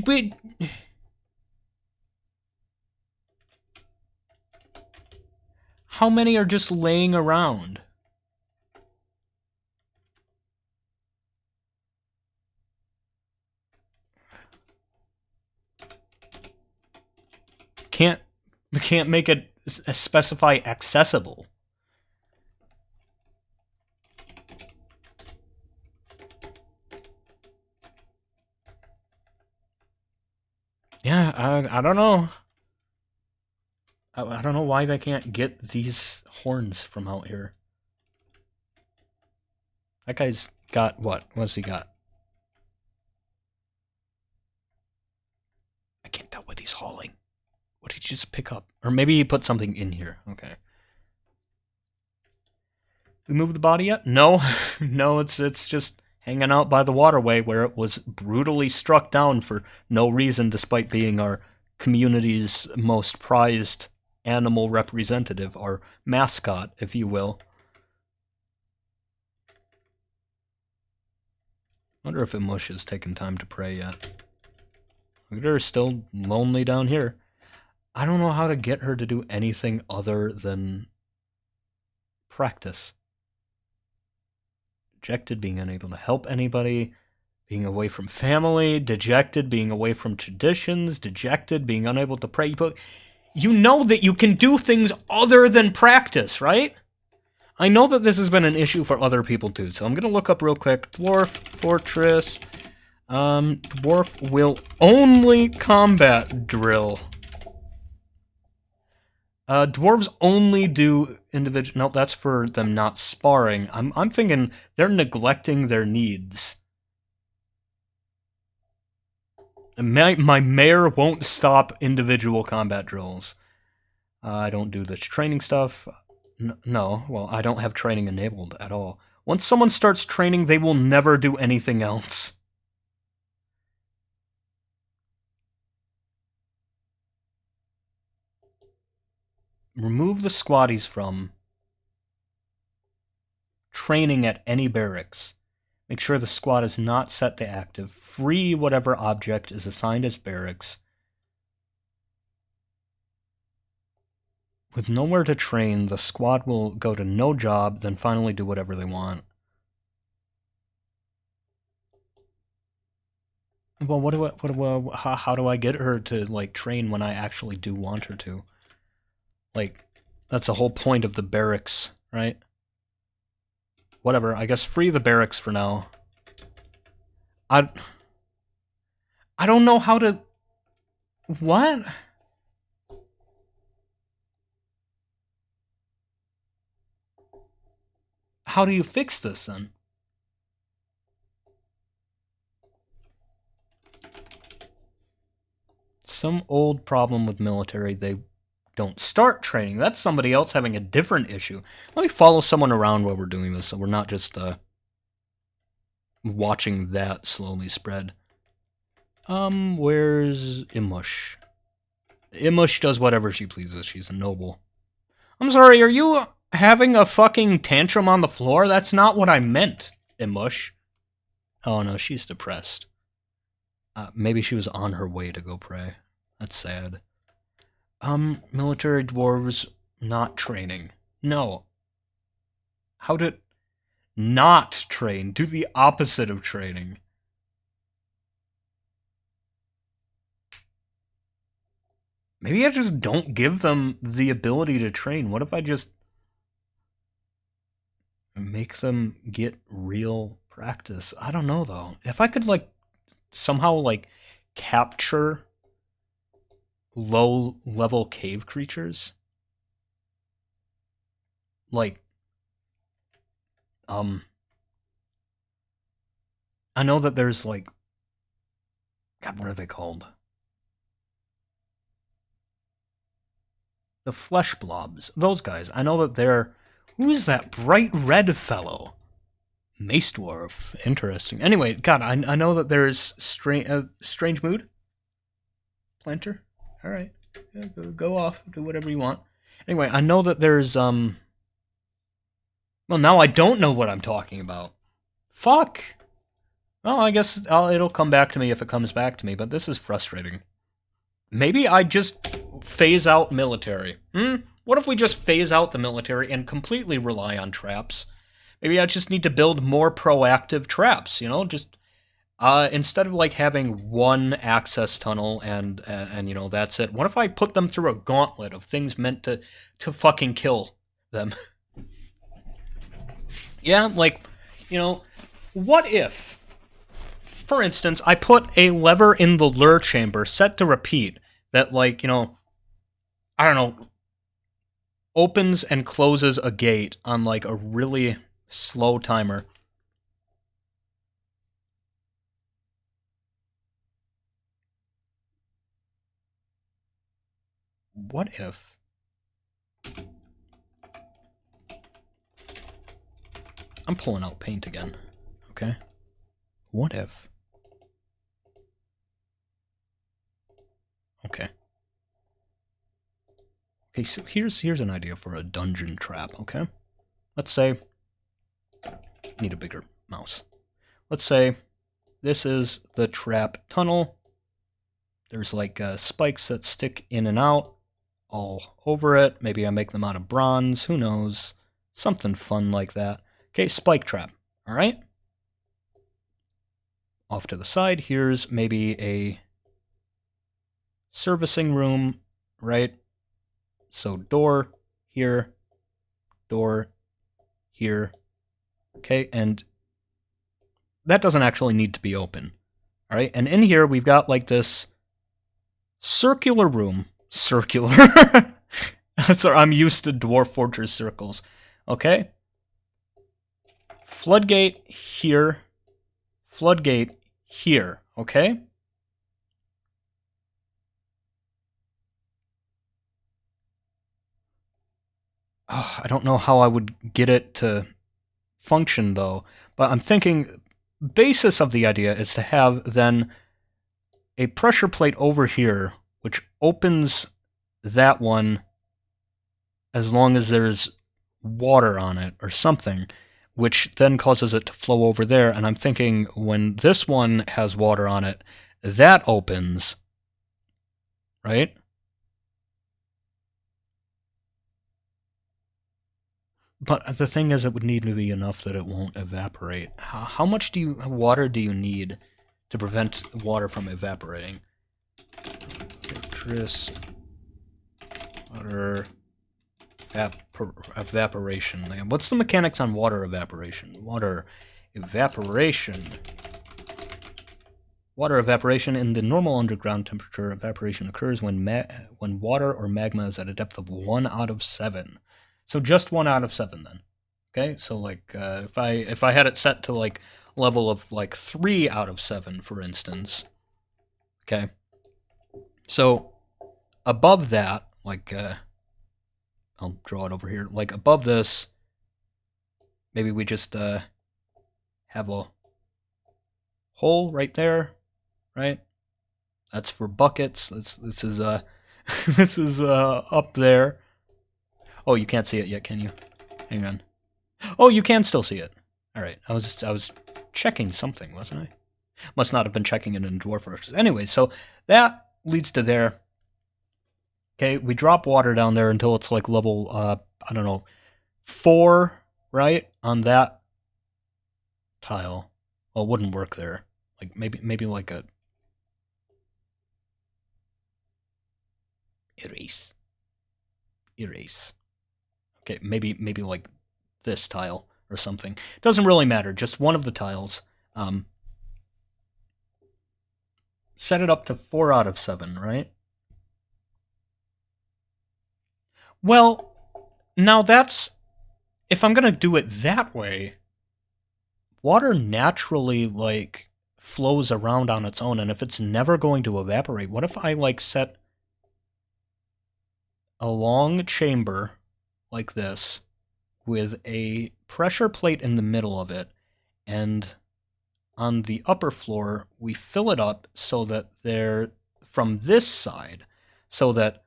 Wait. How many are just laying around? We can't make it specify accessible. Yeah, I don't know. I don't know why they can't get these horns from out here. That guy's got what? What's he got? I can't tell what he's hauling. What did he just pick up? Or maybe he put something in here. Okay. We moved the body yet? No. No, it's just hanging out by the waterway where it was brutally struck down for no reason, despite being our community's most prized animal representative, our mascot, if you will. Wonder if Imush has taken time to pray yet. Look at her, still lonely down here. I don't know how to get her to do anything other than practice. Dejected, being unable to help anybody, being away from family, dejected, being away from traditions, dejected, being unable to pray. But you know that you can do things other than practice, right? I know that this has been an issue for other people too, so I'm going to look up real quick. Dwarf Fortress. Dwarf will only combat drill. Dwarves only do individual... No, that's for them not sparring. I'm thinking they're neglecting their needs. My mayor won't stop individual combat drills. I don't do this training stuff. No, well, I don't have training enabled at all. Once someone starts training, they will never do anything else. Remove the squatties from training at any barracks. Make sure the squad is not set to active. Free whatever object is assigned as barracks. With nowhere to train, the squad will go to no job, then finally do whatever they want. Well, how do I get her to, like, train when I actually do want her to? Like, that's the whole point of the barracks, right? Whatever, I guess free the barracks for now. I don't know how to... What? How do you fix this, then? Some old problem with military, they don't start training. That's somebody else having a different issue. Let me follow someone around while we're doing this, so we're not just watching that slowly spread. Where's Imush? Imush does whatever she pleases. She's a noble. I'm sorry, are you having a fucking tantrum on the floor? That's not what I meant, Imush. Oh no, she's depressed. Maybe she was on her way to go pray. That's sad. Military dwarves not training. No. How to not train? Do the opposite of training. Maybe I just don't give them the ability to train. What if I just make them get real practice? I don't know, though. If I could, like, somehow, like, capture low-level cave creatures, like, I know that there's, like, God, what are they called? The flesh blobs. Those guys. I know that they're... Who is that bright red fellow? Mace Dwarf. Interesting. Anyway, God, I know that there's strange mood. Planter. All right. Yeah, go off. Do whatever you want. Anyway, I know that there's... Well, now I don't know what I'm talking about. Fuck. Well, I guess it'll come back to me if it comes back to me, but this is frustrating. Maybe I just phase out military. What if we just phase out the military and completely rely on traps? Maybe I just need to build more proactive traps, you know? Just, instead of, like, having one access tunnel and you know, that's it. What if I put them through a gauntlet of things meant to fucking kill them? Yeah, like, you know, what if... For instance, I put a lever in the lure chamber set to repeat that, like, you know, I don't know, opens and closes a gate on, like, a really slow timer. What if... I'm pulling out paint again, okay? What if... Okay. Okay, so here's an idea for a dungeon trap, okay? Let's say... Need a bigger mouse. Let's say this is the trap tunnel. There's, like, spikes that stick in and out all over it. Maybe I make them out of bronze. Who knows? Something fun like that. Okay, spike trap. All right? Off to the side, here's maybe a servicing room, right? So door here, door here. Okay, and that doesn't actually need to be open. All right, and in here we've got, like, this circular room. Circular. So I'm used to Dwarf Fortress circles. Okay. Floodgate here. Floodgate here. Okay. Oh, I don't know how I would get it to function, though. But I'm thinking basis of the idea is to have then a pressure plate over here, which opens that one as long as there's water on it or something, which then causes it to flow over there. And I'm thinking when this one has water on it, that opens, right? But the thing is, it would need to be enough that it won't evaporate. How much water do you need to prevent water from evaporating? Citrus water evaporation. What's the mechanics on water evaporation? Water evaporation. Water evaporation. In the normal underground temperature, evaporation occurs when water or magma is at a depth of 1 out of 7. So just 1 out of 7 then. Okay, so like if I had it set to like level of like 3 out of 7, for instance. Okay. So above that, like I'll draw it over here. Like above this, maybe we just have a hole right there, right? That's for buckets. This is this is up there. Oh, you can't see it yet, can you? Hang on. Oh, you can still see it. All right. I was checking something, wasn't I? Must not have been checking it in Dwarf Fortress. Anyway, so that leads to there. Okay, we drop water down there until it's like level, I don't know, 4, right? On that tile. Well, it wouldn't work there. Like, maybe like a... Erase. Erase. Okay, maybe like this tile or something. Doesn't really matter, just one of the tiles. Set it up to 4 out of 7, right? Well, now that's... If I'm gonna do it that way, water naturally, like, flows around on its own, and if it's never going to evaporate, what if I, like, set a long chamber like this with a pressure plate in the middle of it, and on the upper floor, we fill it up so that there, from this side, so that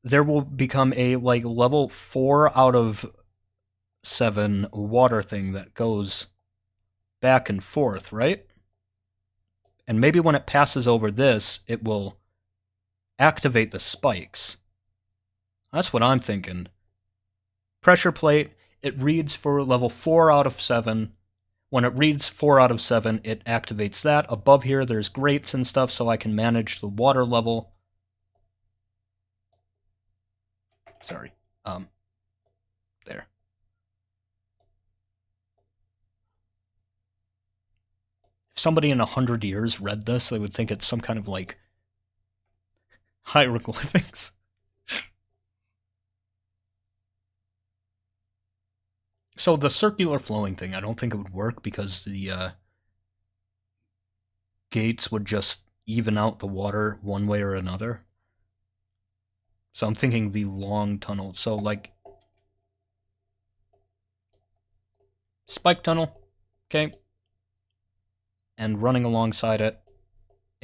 there will become a, like, level 4 out of 7 water thing that goes back and forth, right? And maybe when it passes over this, it will activate the spikes. That's what I'm thinking. Pressure plate, it reads for level 4 out of 7. When it reads 4 out of 7, it activates that. Above here, there's grates and stuff, so I can manage the water level. Sorry. There. If somebody in 100 years read this, they would think it's some kind of, like, hieroglyphics. So the circular flowing thing, I don't think it would work because the gates would just even out the water one way or another. So I'm thinking the long tunnel. So, like, spike tunnel, okay? And running alongside it,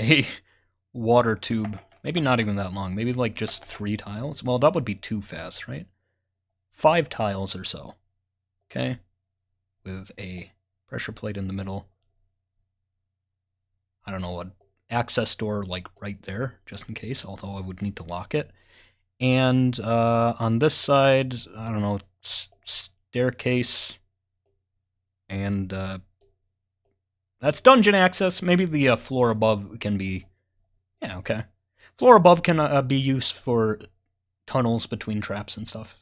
a water tube. Maybe not even that long. Maybe, like, just 3 tiles. Well, that would be too fast, right? 5 tiles or so, okay? With a pressure plate in the middle. I don't know, an access door, like, right there, just in case, although I would need to lock it. And on this side, I don't know, staircase, and that's dungeon access. Maybe the floor above can be, yeah, okay. Floor above can be used for tunnels between traps and stuff.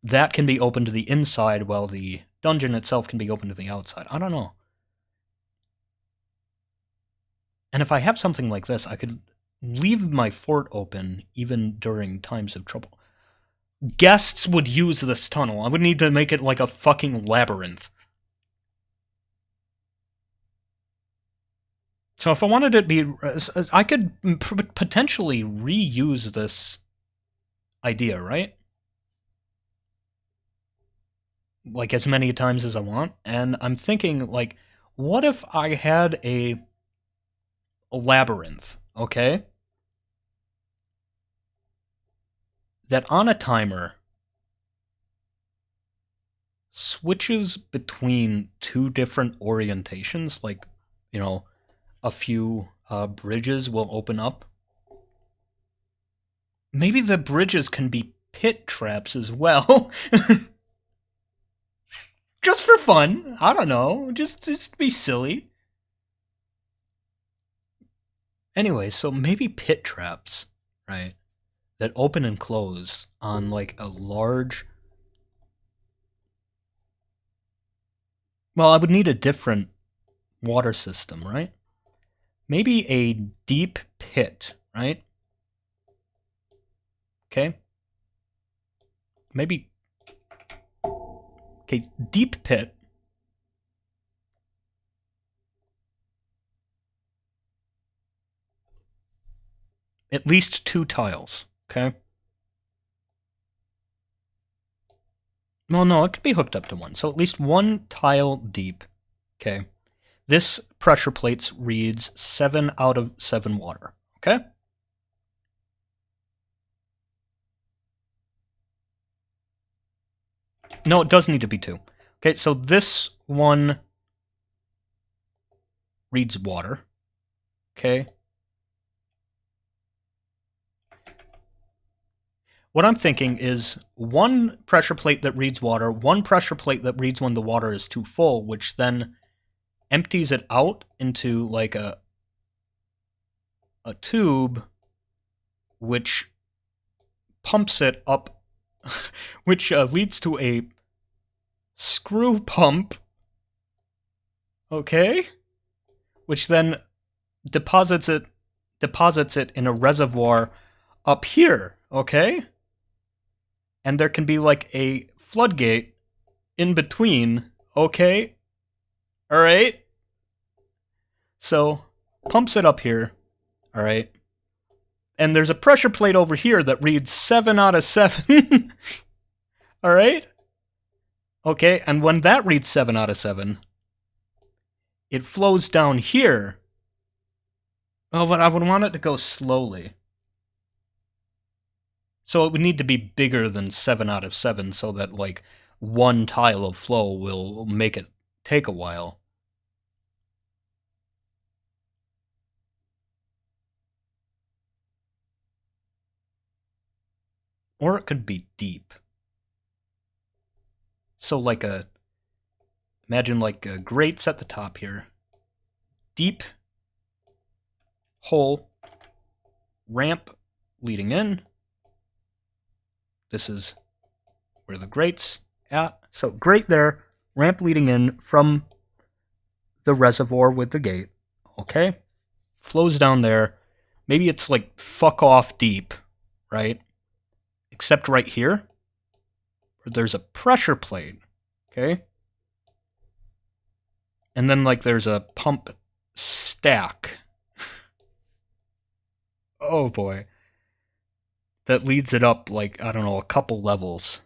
That can be open to the inside, while the dungeon itself can be open to the outside. I don't know. And if I have something like this, I could leave my fort open even during times of trouble. Guests would use this tunnel. I would need to make it like a fucking labyrinth. So if I wanted it to be... I could potentially reuse this idea, right? Like, as many times as I want. And I'm thinking, like, what if I had a labyrinth, okay? That on a timer switches between 2 different orientations, like, you know, a few bridges will open up. Maybe the bridges can be pit traps as well. Just for fun. I don't know. Just be silly. Anyway, so maybe pit traps, right? That open and close on, like, a large... Well, I would need a different water system, right? Maybe a deep pit, right? Okay. Maybe... Okay, deep pit. At least 2 tiles, okay? Well, no, it could be hooked up to one. So at least 1 tile deep, okay? This pressure plate reads 7 out of 7 water, okay? No, it does need to be 2. Okay, so this one reads water. Okay. What I'm thinking is one pressure plate that reads water, one pressure plate that reads when the water is too full, which then empties it out into like a tube, which pumps it up, which leads to a screw pump, okay, which then deposits it in a reservoir up here, okay, and there can be like a floodgate in between, okay, all right, so pumps it up here, all right, and there's a pressure plate over here that reads 7 out of 7, all right, okay, and when that reads 7 out of 7, it flows down here. Oh, but I would want it to go slowly. So it would need to be bigger than 7 out of 7 so that, like, one tile of flow will make it take a while. Or it could be deep. So like imagine like a grates at the top here. Deep hole, ramp leading in. This is where the grate's at. So grate there, ramp leading in from the reservoir with the gate. Okay? Flows down there. Maybe it's like fuck off deep, right? Except right here, where there's a pressure plate. Okay? And then like there's a pump stack. Oh boy. That leads it up like, I don't know, a couple levels.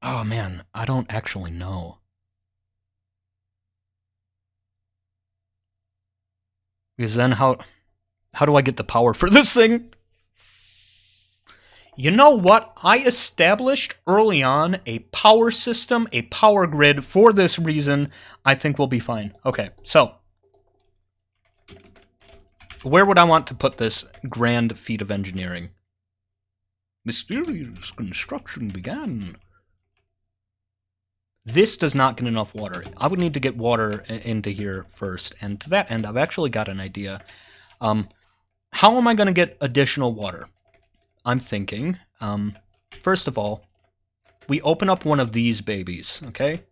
Oh man, I don't actually know. Because then how do I get the power for this thing? You know what? I established early on a power system, a power grid for this reason. I think we'll be fine. Okay, so where would I want to put this grand feat of engineering? Mysterious construction began. This does not get enough water. I would need to get water into here first, and to that end, I've actually got an idea. How am I going to get additional water? I'm thinking, first of all, we open up one of these babies, okay?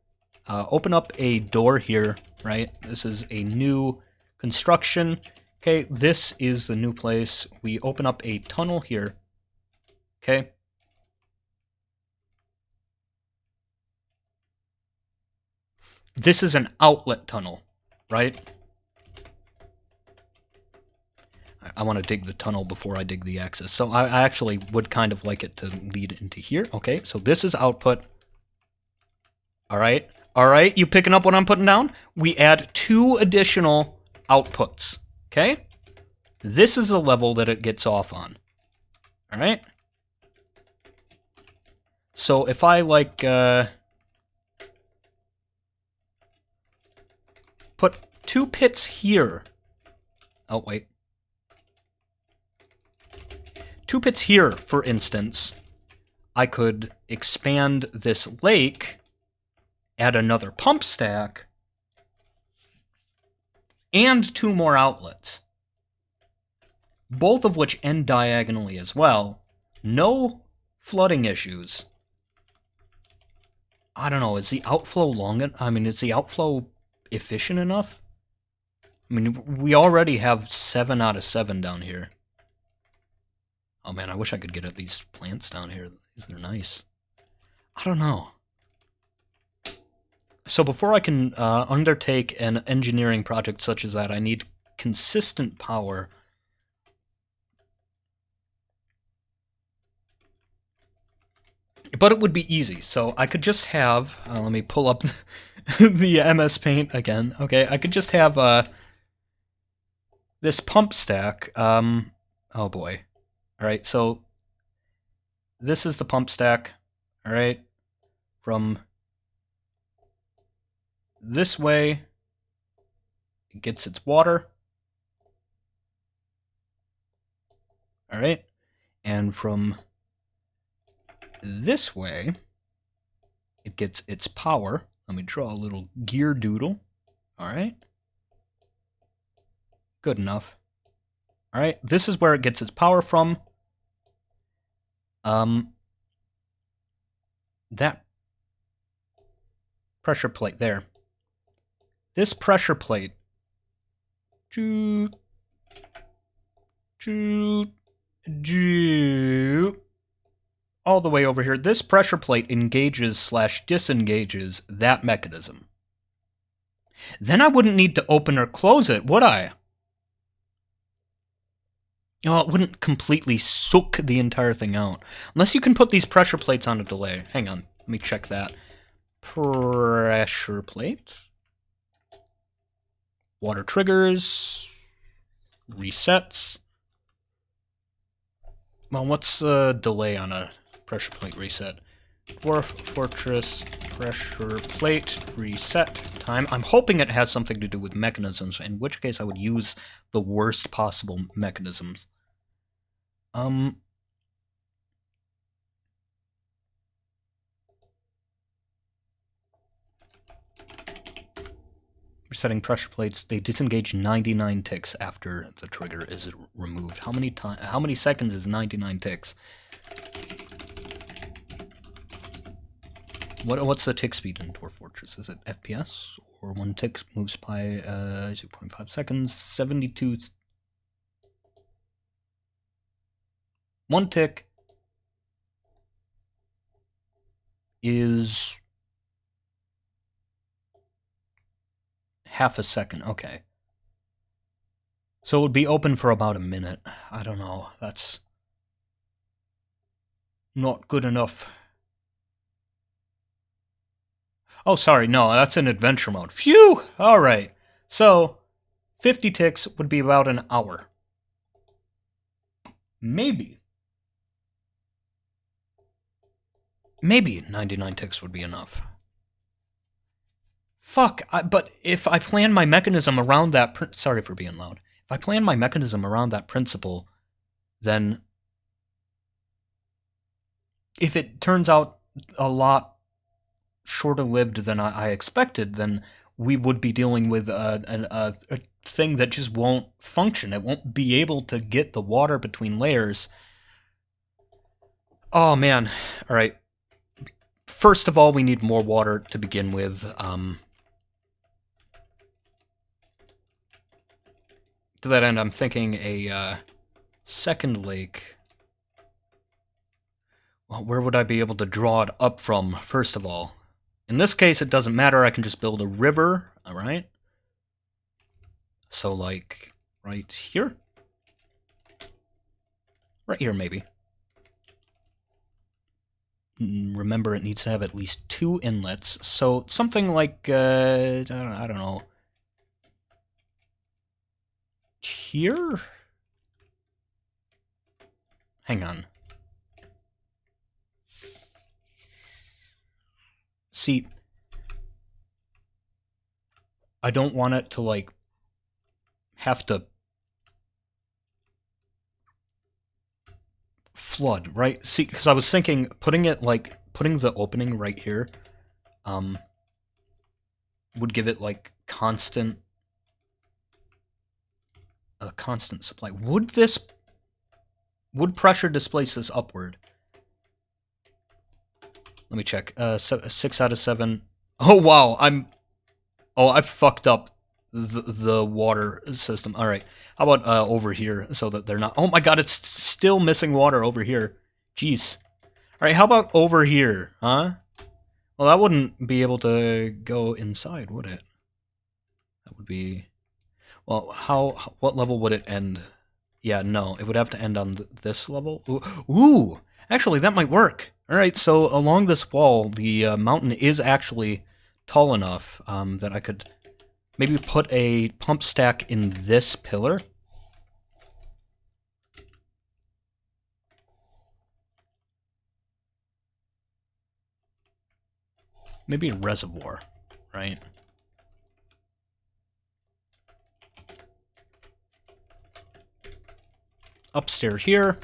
Open up a door here, right? This is a new construction. Okay, this is the new place. We open up a tunnel here, okay? This is an outlet tunnel, right? I want to dig the tunnel before I dig the access. So I actually would kind of like it to lead into here. Okay, so this is output. All right. All right, you picking up what I'm putting down? We add 2 additional outputs. Okay? This is the level that it gets off on. All right? So if I, like, put 2 pits here. Oh, wait. 2 pits here, for instance, I could expand this lake, add another pump stack, and 2 more outlets. Both of which end diagonally as well. No flooding issues. I don't know, is the outflow long enough? I mean, is the outflow efficient enough? I mean, we already have 7 out of 7 down here. Oh man, I wish I could get at these plants down here. These are nice. I don't know. So before I can undertake an engineering project such as that, I need consistent power. But it would be easy. So I could just have... let me pull up the MS Paint again. Okay, I could just have this pump stack. Oh boy. Alright, so this is the pump stack. Alright? From this way, it gets its water. Alright? And from this way, it gets its power. Let me draw a little gear doodle. Alright? Good enough. Alright, this is where it gets its power from. That pressure plate there. This pressure plate. All the way over here. This pressure plate engages/disengages that mechanism. Then I wouldn't need to open or close it, would I? Oh, it wouldn't completely soak the entire thing out. Unless you can put these pressure plates on a delay. Hang on, let me check that. Pressure plate. Water triggers. Resets. Well, what's the delay on a pressure plate reset? Dwarf Fortress pressure plate reset time. I'm hoping it has something to do with mechanisms, in which case I would use the worst possible mechanisms. Resetting pressure plates, they disengage 99 ticks after the trigger is removed. How many seconds is 99 ticks? What's the tick speed in Dwarf Fortress? Is it FPS? Or 1 tick moves by 0.5 seconds, 72... 1 tick is half a second. Okay. So it would be open for about a minute. I don't know. That's not good enough. Oh, sorry. No, that's in adventure mode. Phew! Alright. So, 50 ticks would be about an hour. Maybe 99 ticks would be enough. Fuck, but if I plan my mechanism around that... Sorry for being loud. If I plan my mechanism around that principle, then... If it turns out a lot shorter-lived than I expected, then we would be dealing with a thing that just won't function. It won't be able to get the water between layers. Oh, man. Alright. First of all, we need more water to begin with. To that end, I'm thinking a second lake. Well, where would I be able to draw it up from, first of all? In this case, it doesn't matter. I can just build a river, alright? So, like, right here? Right here, maybe. Remember, it needs to have at least 2 inlets. So, something like, I don't know. Here? Hang on. See, I don't want it to, like, have to flood, right? See, because I was thinking putting the opening right here, would give it, like, a constant supply. Would pressure displace this upward? Let me check. 6 out of 7. Oh, wow. I fucked up the water system. All right. How about over here so that they're not... Oh my god, it's still missing water over here. Jeez. All right, how about over here, huh? Well, that wouldn't be able to go inside, would it? That would be... Well, what level would it end? Yeah, no, it would have to end on this level. Ooh! Actually, that might work. All right, so along this wall, the mountain is actually tall enough that I could maybe put a pump stack in this pillar. maybe a reservoir, right? Upstairs here.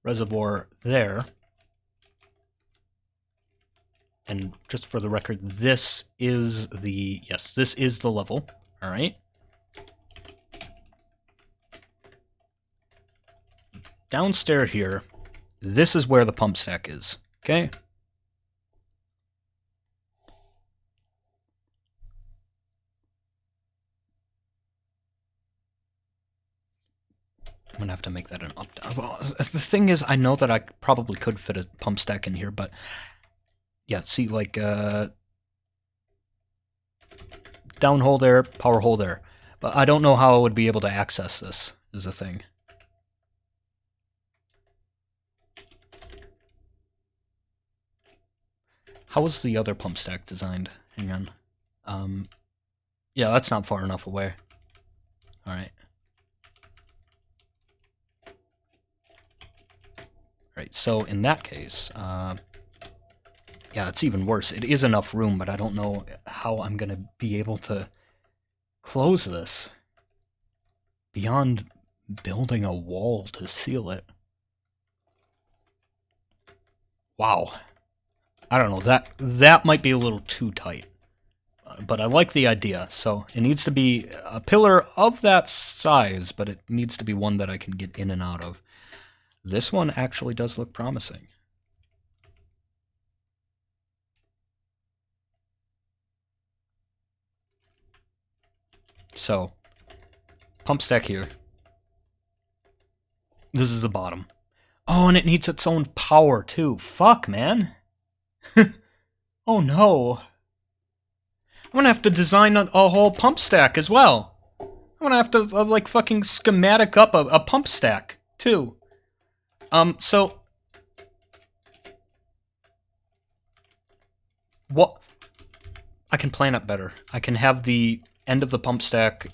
Reservoir there. And just for the record, this is the... Yes, this is the level. Alright. Downstairs here, this is where the pump stack is. Okay? I'm gonna have to make that an up-down. Well, the thing is, I know that I probably could fit a pump stack in here, but... Yeah, see, like, down hole there, power hole there. But I don't know how I would be able to access this, is the thing. How was the other pump stack designed? Hang on. Yeah, that's not far enough away. Alright. Right, so in that case, yeah, it's even worse. It is enough room, but I don't know how I'm gonna be able to close this beyond building a wall to seal it. Wow. I don't know, that might be a little too tight. But I like the idea, so it needs to be a pillar of that size, but it needs to be one that I can get in and out of. This one actually does look promising. So, pump stack here. This is the bottom. Oh, and it needs its own power, too. Fuck, man. Oh, no. I'm gonna have to design a whole pump stack as well. I'm gonna have to, like, fucking schematic up a pump stack, too. So... What? I can plan it better. I can have the end of the pump stack,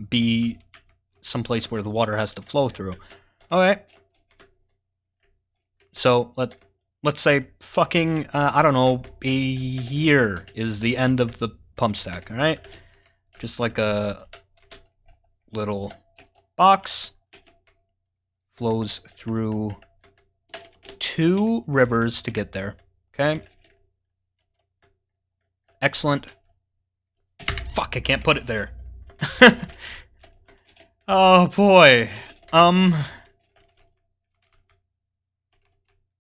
be someplace where the water has to flow through. Okay. So, let's say fucking, I don't know, a here is the end of the pump stack, alright? Just like a little box. Flows through 2 rivers to get there, okay? Excellent. Fuck, I can't put it there. Oh, boy.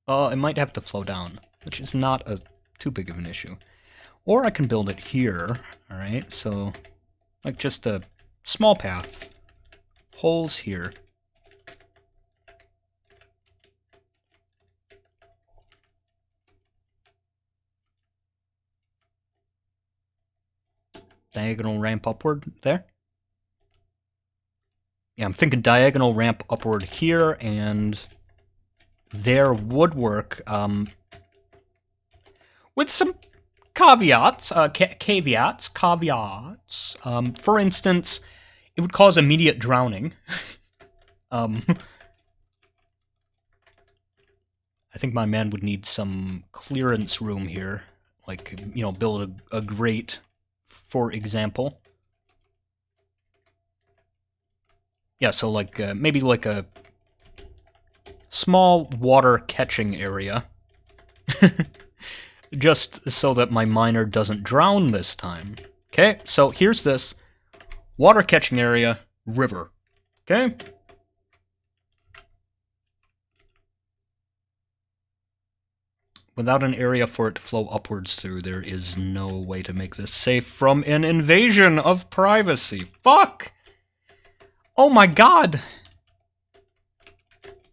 It might have to flow down, which is not too big of an issue. Or I can build it here, alright? So, like just a small path. Holes here. Diagonal ramp upward there. Yeah, I'm thinking diagonal ramp upward here, and their woodwork, with some caveats, caveats. For instance, it would cause immediate drowning. I think my man would need some clearance room here, like, you know, build a grate, for example. Yeah, so like, maybe like a small water catching area. Just so that my miner doesn't drown this time. Okay, so here's this. Water catching area, river. Okay? Without an area for it to flow upwards through, there is no way to make this safe from an invasion of privacy. Fuck! Oh my god!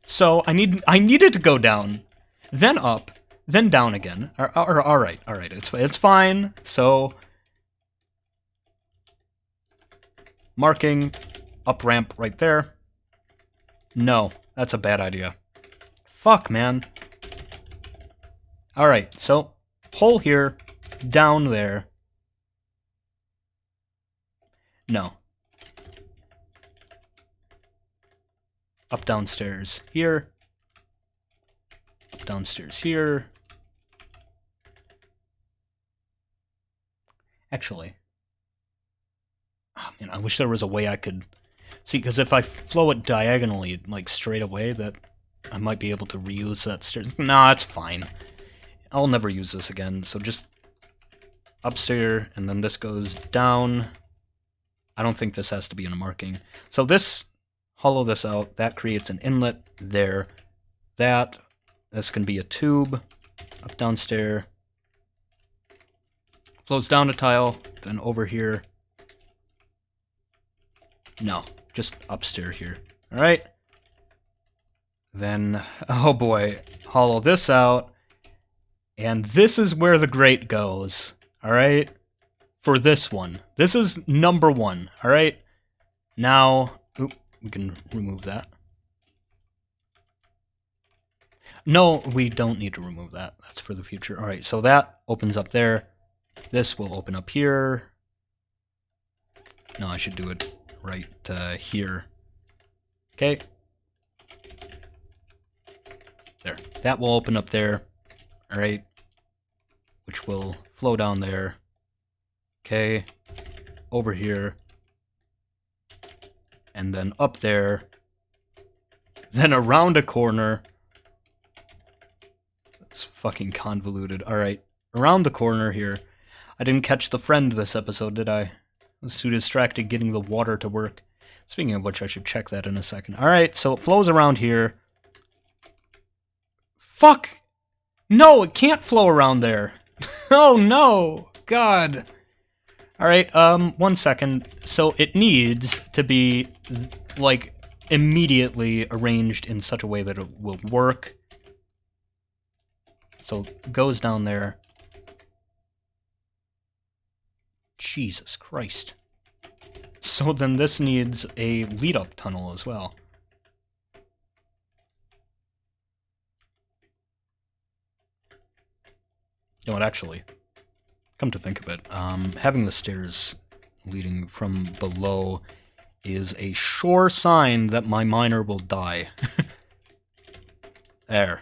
So, I needed to go down, then up, then down again. Alright, it's fine. So, marking, up ramp right there. No, that's a bad idea. Fuck, man. Alright, so, hole here, down there. No. Up downstairs here. downstairs here. Actually, oh man, I wish there was a way I could see, because if I flow it diagonally, like straight away, that I might be able to reuse that stairs. Nah, it's fine. I'll never use this again, so just upstairs, and then this goes down. I don't think this has to be in a marking. So this, hollow this out, that creates an inlet there. This can be a tube, up downstairs. Flows down a tile, then over here. No, just upstairs here. Alright. Then, oh boy, hollow this out. And this is where the grate goes. Alright? For this one. This is number 1. Alright? Now, oop, we can remove that. No, we don't need to remove that. That's for the future. Alright, so that opens up there. This will open up here. No, I should do it right here. Okay. There. That will open up there. Alright. Which will flow down there. Okay. Over here. And then up there. Then around a corner. It's fucking convoluted. Alright. Around the corner here. I didn't catch the friend this episode, did I? I was too distracted getting the water to work. Speaking of which, I should check that in a second. Alright, so it flows around here. Fuck! No, it can't flow around there. Oh no! God. Alright, 1 second. So it needs to be, like, immediately arranged in such a way that it will work. So it goes down there. Jesus Christ. So then this needs a lead-up tunnel as well. You know what, actually, come to think of it, having the stairs leading from below is a sure sign that my miner will die. There.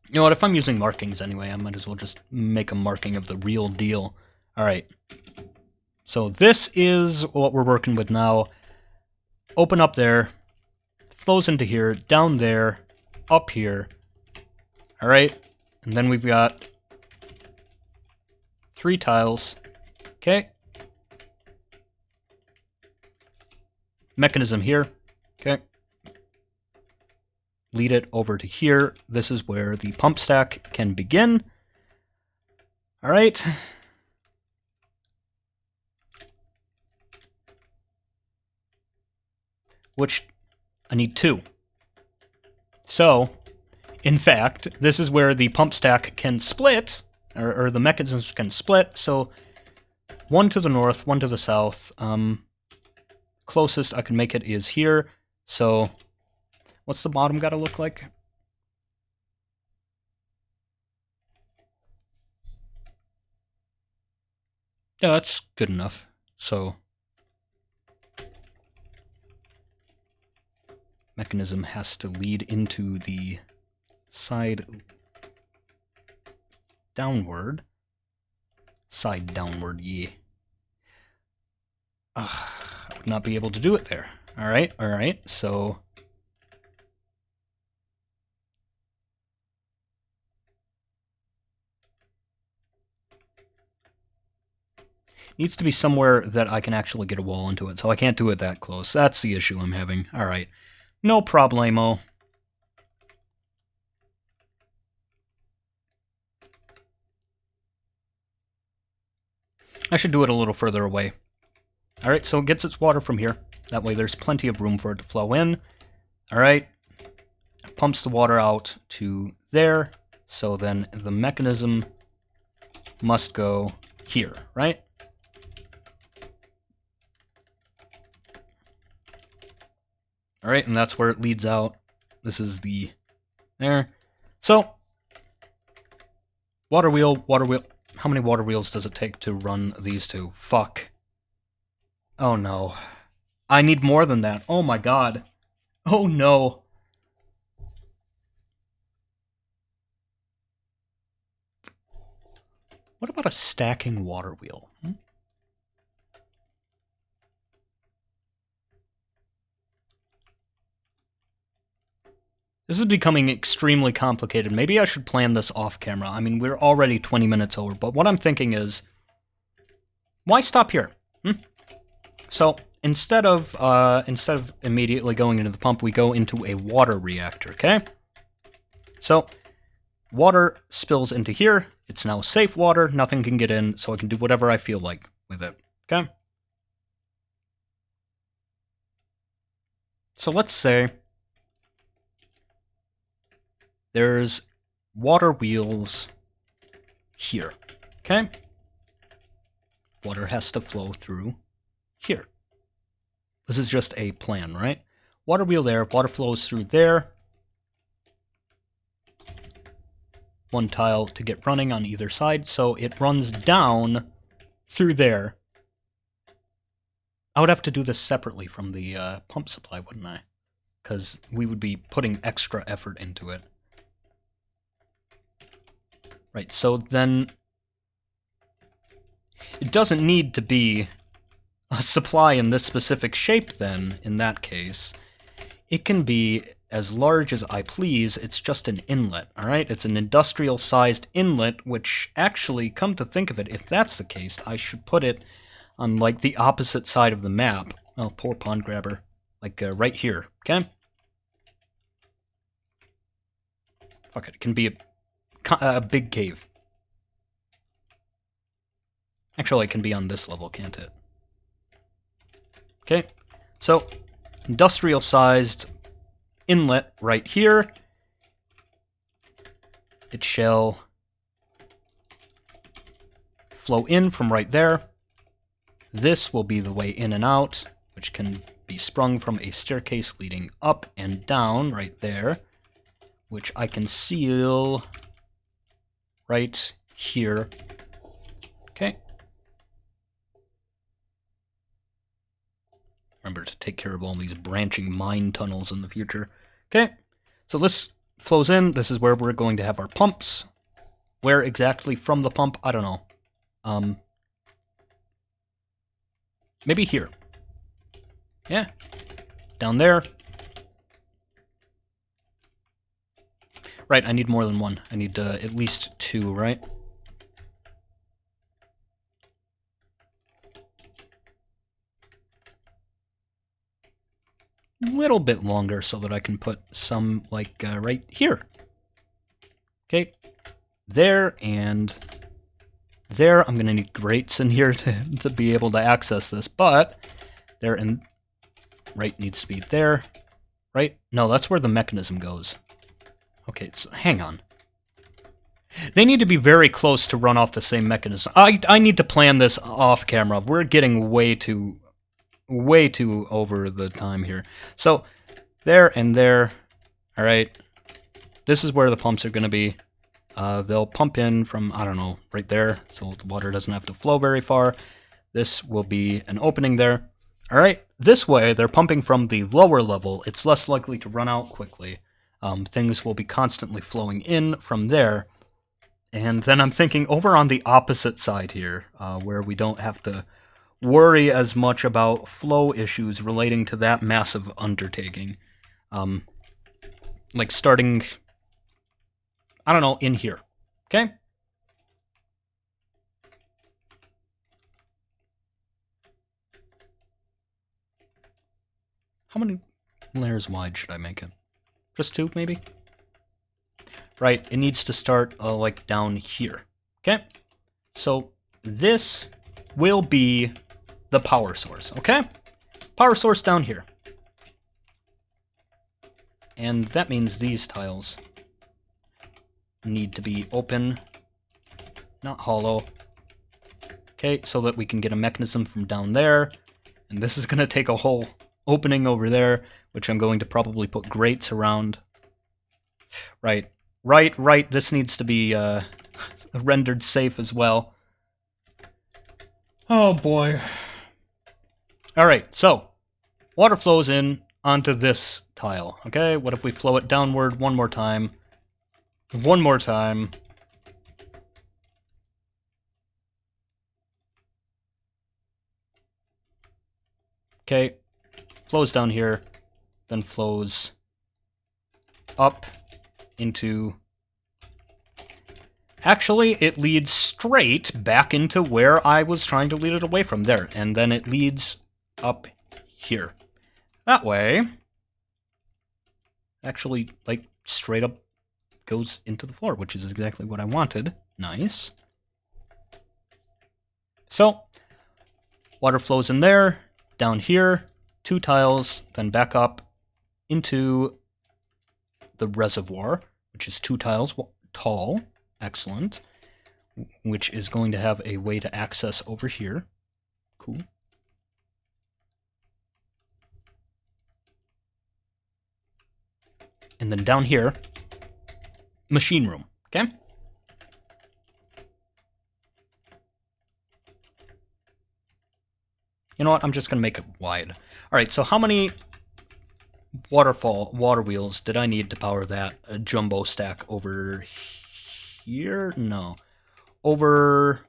You know what, if I'm using markings anyway, I might as well just make a marking of the real deal. Alright. So this is what we're working with now. Open up there. Flows into here. Down there. Up here. Alright. And then we've got 3 tiles. Okay. Mechanism here. Okay. Lead it over to here. This is where the pump stack can begin. Alright. Which I need 2. So, in fact, this is where the pump stack can split, or the mechanisms can split. So, 1 to the north, 1 to the south. Closest I can make it is here. So, what's the bottom gotta look like? Yeah, that's good enough. So, mechanism has to lead into the side downward. Side downward, yeah. I would not be able to do it there. Alright, so needs to be somewhere that I can actually get a wall into it, so I can't do it that close. That's the issue I'm having. Alright. No problemo. I should do it a little further away. Alright, so it gets its water from here. That way there's plenty of room for it to flow in. Alright. Pumps the water out to there. So then the mechanism must go here, right? Alright, and that's where it leads out. This is the... there. So, water wheel. How many water wheels does it take to run these two? Fuck. Oh no. I need more than that. Oh my god. Oh no. What about a stacking water wheel? This is becoming extremely complicated. Maybe I should plan this off camera. I mean, we're already 20 minutes over, but what I'm thinking is, why stop here? So instead of immediately going into the pump, we go into a water reactor, okay? So water spills into here. It's now safe water. Nothing can get in, so I can do whatever I feel like with it, okay? So let's say there's water wheels here, okay? Water has to flow through here. This is just a plan, right? Water wheel there, water flows through there. One tile to get running on either side, so it runs down through there. I would have to do this separately from the pump supply, wouldn't I? Because we would be putting extra effort into it. Right, so then it doesn't need to be a supply in this specific shape then, in that case. It can be as large as I please, it's just an inlet, alright? It's an industrial-sized inlet, which actually, come to think of it, if that's the case, I should put it on, like, the opposite side of the map. Oh, poor pond grabber. Like, right here, okay? Fuck it, it can be a big cave. Actually, it can be on this level, can't it? Okay, so industrial-sized inlet right here. It shall flow in from right there. This will be the way in and out, which can be sprung from a staircase leading up and down right there, which I can seal right here. Okay. Remember to take care of all these branching mine tunnels in the future. Okay, so this flows in. This is where we're going to have our pumps. Where exactly from the pump? I don't know. Maybe here. Yeah. Down there. Right, I need more than one. I need at least two, right? Little bit longer so that I can put some, like, right here. Okay. There and there. I'm going to need grates in here to be able to access this, but there and right needs to be there. Right? No, that's where the mechanism goes. Okay, so hang on. They need to be very close to run off the same mechanism. I need to plan this off camera. We're getting way too over the time here. So, there and there. Alright. This is where the pumps are going to be. They'll pump in from, I don't know, right there, so the water doesn't have to flow very far. This will be an opening there. Alright, this way, they're pumping from the lower level. It's less likely to run out quickly. Things will be constantly flowing in from there. And then I'm thinking over on the opposite side here, where we don't have to worry as much about flow issues relating to that massive undertaking. Like starting, I don't know, in here. Okay? How many layers wide should I make it? Just two, maybe? Right, it needs to start, like, down here. Okay? So, this will be the power source, okay? Power source down here. And that means these tiles need to be open, not hollow. Okay, so that we can get a mechanism from down there. And this is going to take a whole opening over there, which I'm going to probably put grates around. Right. This needs to be rendered safe as well. Oh boy. Alright, so water flows in onto this tile. Okay, what if we flow it downward one more time? One more time. Okay, flows down here, then flows up into... Actually, it leads straight back into where I was trying to lead it away from there, and then it leads up here. That way, actually, like, straight up goes into the floor, which is exactly what I wanted. Nice. So, water flows in there, down here, 2 tiles, then back up into the reservoir, which is 2 tiles tall. Excellent. Which is going to have a way to access over here. Cool. And then down here, machine room, okay? You know what? I'm just going to make it wide. All right, so how many water wheels did I need to power that jumbo stack over here? No. Over...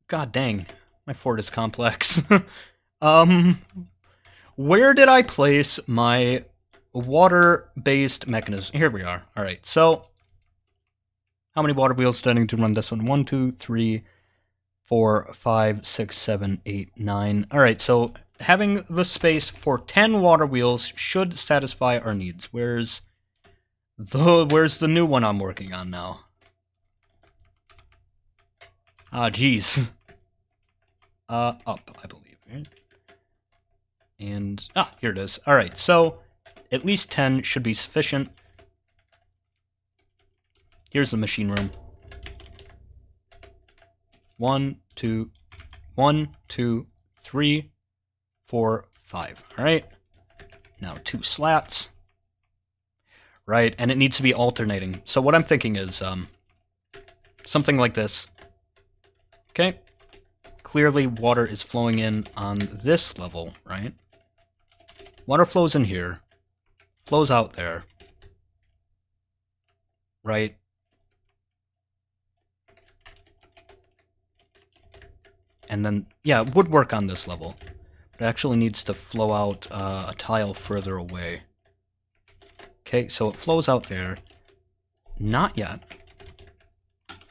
God dang. My fort is complex. Where did I place my water-based mechanism? Here we are. All right, so how many water wheels did I need to run this one? 1, 2, 3, 4, 5, 6, 7, 8, 9. All right, so having the space for 10 water wheels should satisfy our needs. Where's the new one I'm working on now? Ah, geez. Up, I believe, right? And, here it is. All right, so at least 10 should be sufficient. Here's the machine room. 1, 2, 3, 4, 5. All right. Now 2 slats. Right, and it needs to be alternating. So what I'm thinking is something like this. Okay. Clearly water is flowing in on this level, right? Water flows in here, flows out there, right? And then, yeah, it would work on this level. But it actually needs to flow out a tile further away. Okay, so it flows out there. Not yet.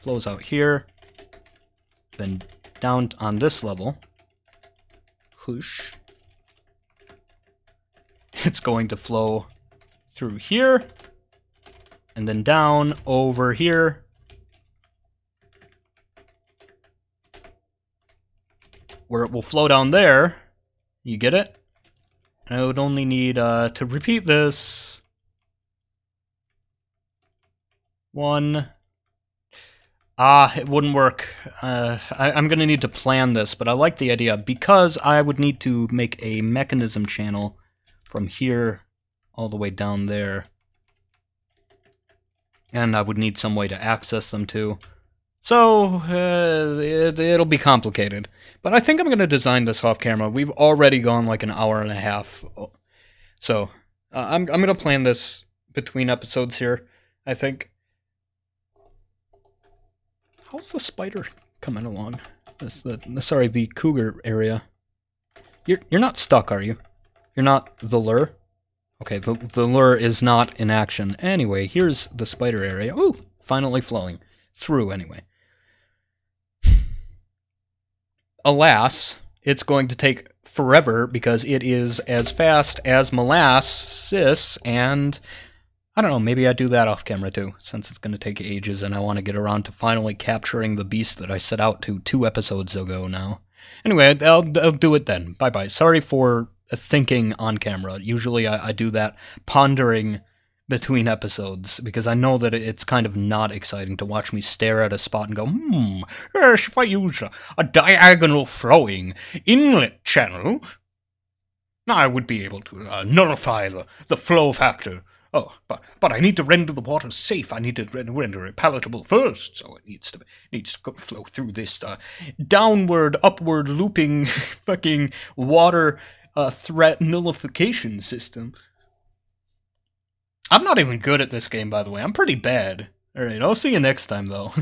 Flows out here. Then down on this level. Whoosh. It's going to flow through here. And then down over here. Where it will flow down there. You get it? And I would only need to repeat this. 1. It wouldn't work. I'm going to need to plan this, but I like the idea because I would need to make a mechanism channel from here all the way down there. And I would need some way to access them too. So, it'll be complicated. But I think I'm going to design this off camera. We've already gone like an hour and a half. So, I'm going to plan this between episodes here, I think. How's the spider coming along? Sorry, the cougar area. You're not stuck, are you? You're not the lure? Okay, the lure is not in action. Anyway, here's the spider area. Ooh, finally flowing. Through, anyway. Alas, it's going to take forever because it is as fast as molasses, and I don't know, maybe I do that off camera too, since it's going to take ages and I want to get around to finally capturing the beast that I set out to 2 episodes ago now. Anyway, I'll do it then. Bye-bye. Sorry for thinking on camera. Usually I do that pondering between episodes, because I know that it's kind of not exciting to watch me stare at a spot and go, yes, if I use a diagonal flowing inlet channel, I would be able to nullify the flow factor. Oh, but I need to render the water safe. I need to render it palatable first, so it needs to flow through this downward, upward looping fucking water threat nullification system. I'm not even good at this game, by the way. I'm pretty bad. Alright, I'll see you next time, though.